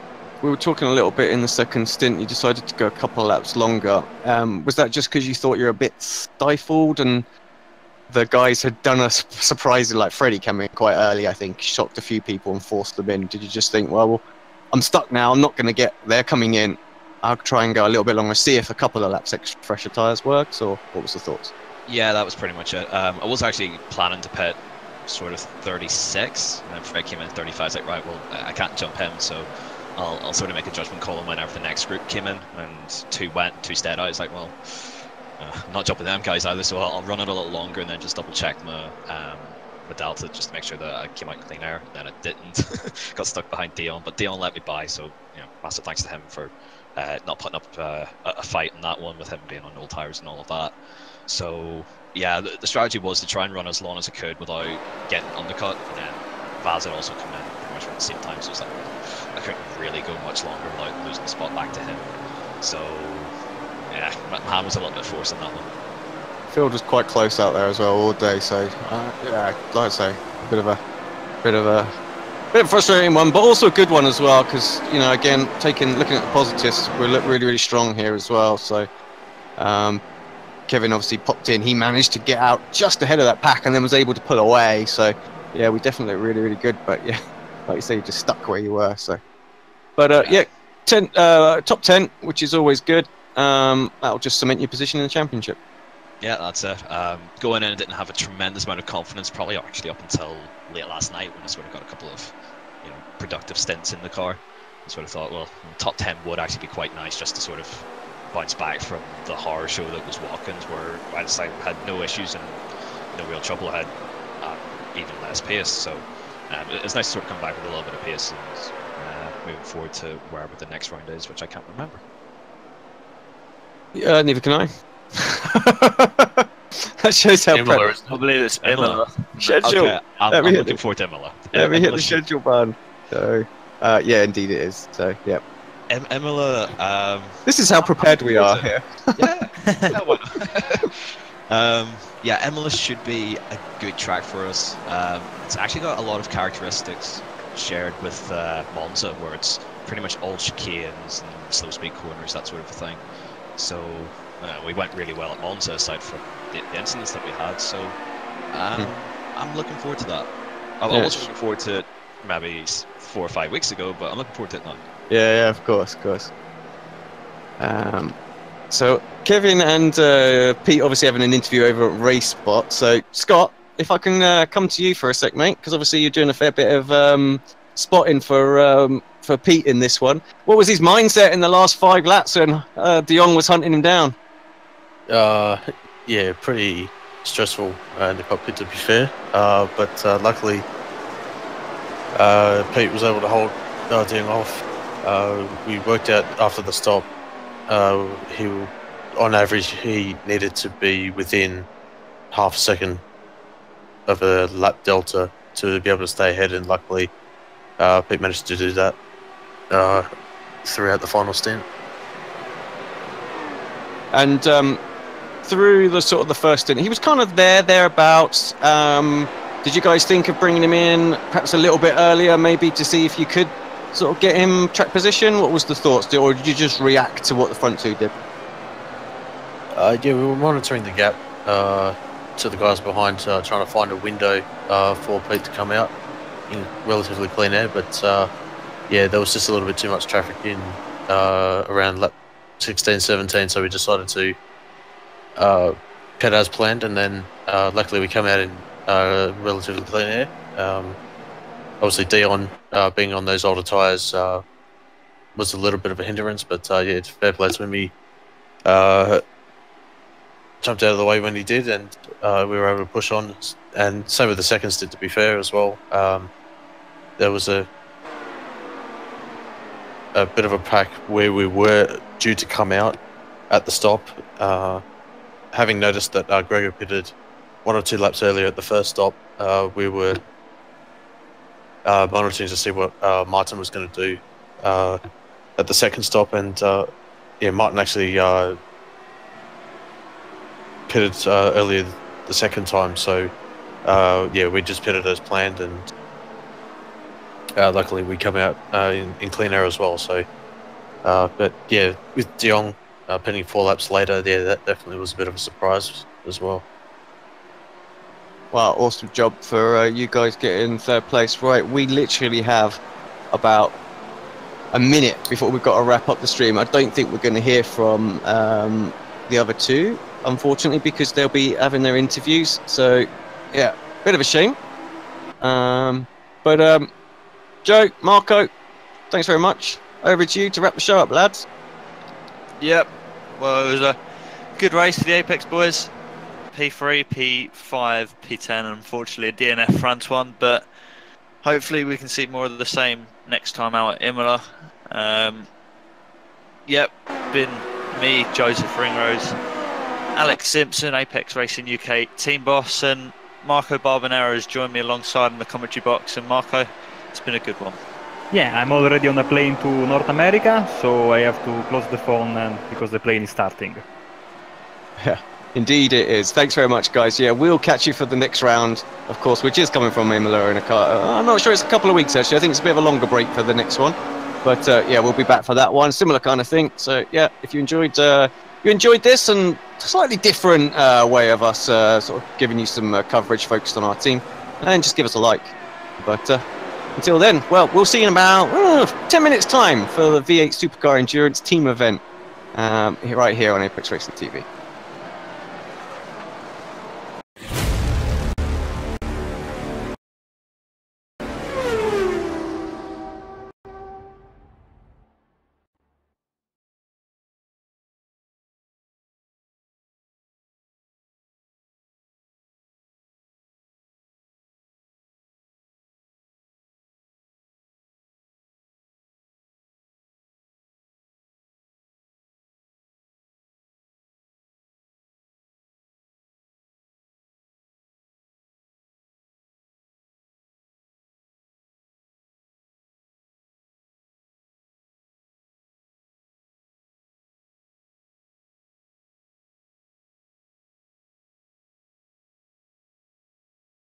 We were talking a little bit in the second stint. You decided to go a couple of laps longer. Was that just because you thought you were a bit stifled and the guys had done a surprising, like Freddie came in quite early, I think, shocked a few people and forced them in? Did you just think, well, I'm stuck now, I'm not going to get, they're coming in, I'll try and go a little bit longer, see if a couple of laps extra fresher tyres works, or what was the thoughts? Yeah, that was pretty much it. I was actually planning to pit sort of 36, and then Fred came in 35. I was like, right, well, I can't jump him, so I'll sort of make a judgment call on whenever the next group came in, and 2 went, 2 stayed out. I was like, well, I'm not jumping them guys either, so I'll run it a little longer and then just double check my delta just to make sure that I came out clean air. And then I didn't, got stuck behind Dion, but Dion let me by, so you know, massive thanks to him for not putting up a fight in that one with him being on old tires and all of that. So yeah, the strategy was to try and run as long as I could without getting undercut, and then Vaz had also come in pretty much around the same time, so it's like I couldn't really go much longer without losing the spot back to him. So yeah, my hand was a little bit forced in that one. Field was quite close out there as well all day, so yeah, like I say, a bit of a frustrating one, but also a good one as well, because you know, again, looking at the positives, we look really, really strong here as well. So Kevin obviously popped in, he managed to get out just ahead of that pack and then was able to pull away. So yeah, we definitely look really, really good, but yeah, like you say, you just stuck where you were. So, but yeah, top 10, which is always good. That'll just cement your position in the championship. Yeah, that's it. Going in, I didn't have a tremendous amount of confidence, probably actually up until late last night when I sort of got a couple of productive stints in the car. I sort of thought, well, top 10 would actually be quite nice just to sort of bounce back from the horror show that was Watkins, where I had no issues and no real trouble. I had even less pace, so it's nice to sort of come back with a little bit of pace and moving forward to wherever the next round is, which I can't remember. Neither can I. That shows how Imola. I believe it's Imola. Schedule. Okay, I'm looking forward to Imola. Let me hit the schedule button. So, yeah, indeed it is. So, yeah. Imola. This is how prepared we are here. Yeah. Yeah, Imola should be a good track for us. It's actually got a lot of characteristics shared with Monza, where it's pretty much all chicanes and slow speed corners, that sort of thing. So we went really well at Monza, aside from the incidents that we had. So I'm looking forward to that. I was looking forward to it maybe 4 or 5 weeks ago, but I'm looking forward to it now. Yeah, of course. So Kevin and Pete obviously having an interview over at Racespot. So Scott, if I can come to you for a sec, mate, because obviously you're doing a fair bit of spotting for Pete in this one. What was his mindset in the last 5 laps when Dion was hunting him down? Yeah, pretty stressful in the cockpit, to be fair. But luckily, Pete was able to hold Dion off. We worked out after the stop, on average, he needed to be within half a second of a lap delta to be able to stay ahead, and luckily, Pete managed to do that throughout the final stint. And through the sort of the first stint, he was kind of thereabouts. Did you guys think of bringing him in perhaps a little bit earlier, maybe to see if you could sort of get him track position? What was the thoughts, or did you just react to what the front two did? Yeah, we were monitoring the gap to the guys behind, trying to find a window for Pete to come out in relatively clean air. But yeah, there was just a little bit too much traffic in around lap 16, 17, so we decided to pit as planned, and then luckily we come out in relatively clean air. Obviously, Dion being on those older tyres was a little bit of a hindrance, but yeah, it's fair play to him. He jumped out of the way when he did, and we were able to push on. And same with the second stint, to be fair, as well. There was a bit of a pack where we were due to come out at the stop. Having noticed that Gregor pitted 1 or 2 laps earlier at the first stop, we were monitoring to see what Martin was going to do at the second stop, and yeah, Martin actually pitted earlier the second time, so yeah, we just pitted as planned, and luckily we come out in clean air as well. So, but yeah, with De Jong pitting 4 laps later, yeah, that definitely was a bit of a surprise as well. Wow, awesome job for you guys getting third place. Right, we literally have about a minute before we've got to wrap up the stream. I don't think we're going to hear from the other two, unfortunately, because they'll be having their interviews. So, yeah, bit of a shame. But Joe, Marco, thanks very much. Over to you to wrap the show up, lads. Yep. Well, it was a good race for the Apex boys. P3, P5, P10, unfortunately a DNF front one, but hopefully we can see more of the same next time out at Imola. Yep, been me, Joseph Ringrose, Alex Simpson, Apex Racing UK team boss, and Marco Barbanero has joined me alongside in the commentary box. And Marco, it's been a good one. Yeah, I'm already on a plane to North America, so I have to close the phone because the plane is starting. Yeah. Indeed it is. Thanks very much, guys. Yeah, we'll catch you for the next round, of course, which is coming from Imola in a car. I'm not sure, it's a couple of weeks, actually. I think it's a bit of a longer break for the next one. But yeah, we'll be back for that one. Similar kind of thing. So yeah, if you enjoyed this and slightly different way of us sort of giving you some coverage focused on our team, and just give us a like. But until then, well, we'll see you in about 10 minutes time for the V8 Supercar Endurance team event right here on Apex Racing TV.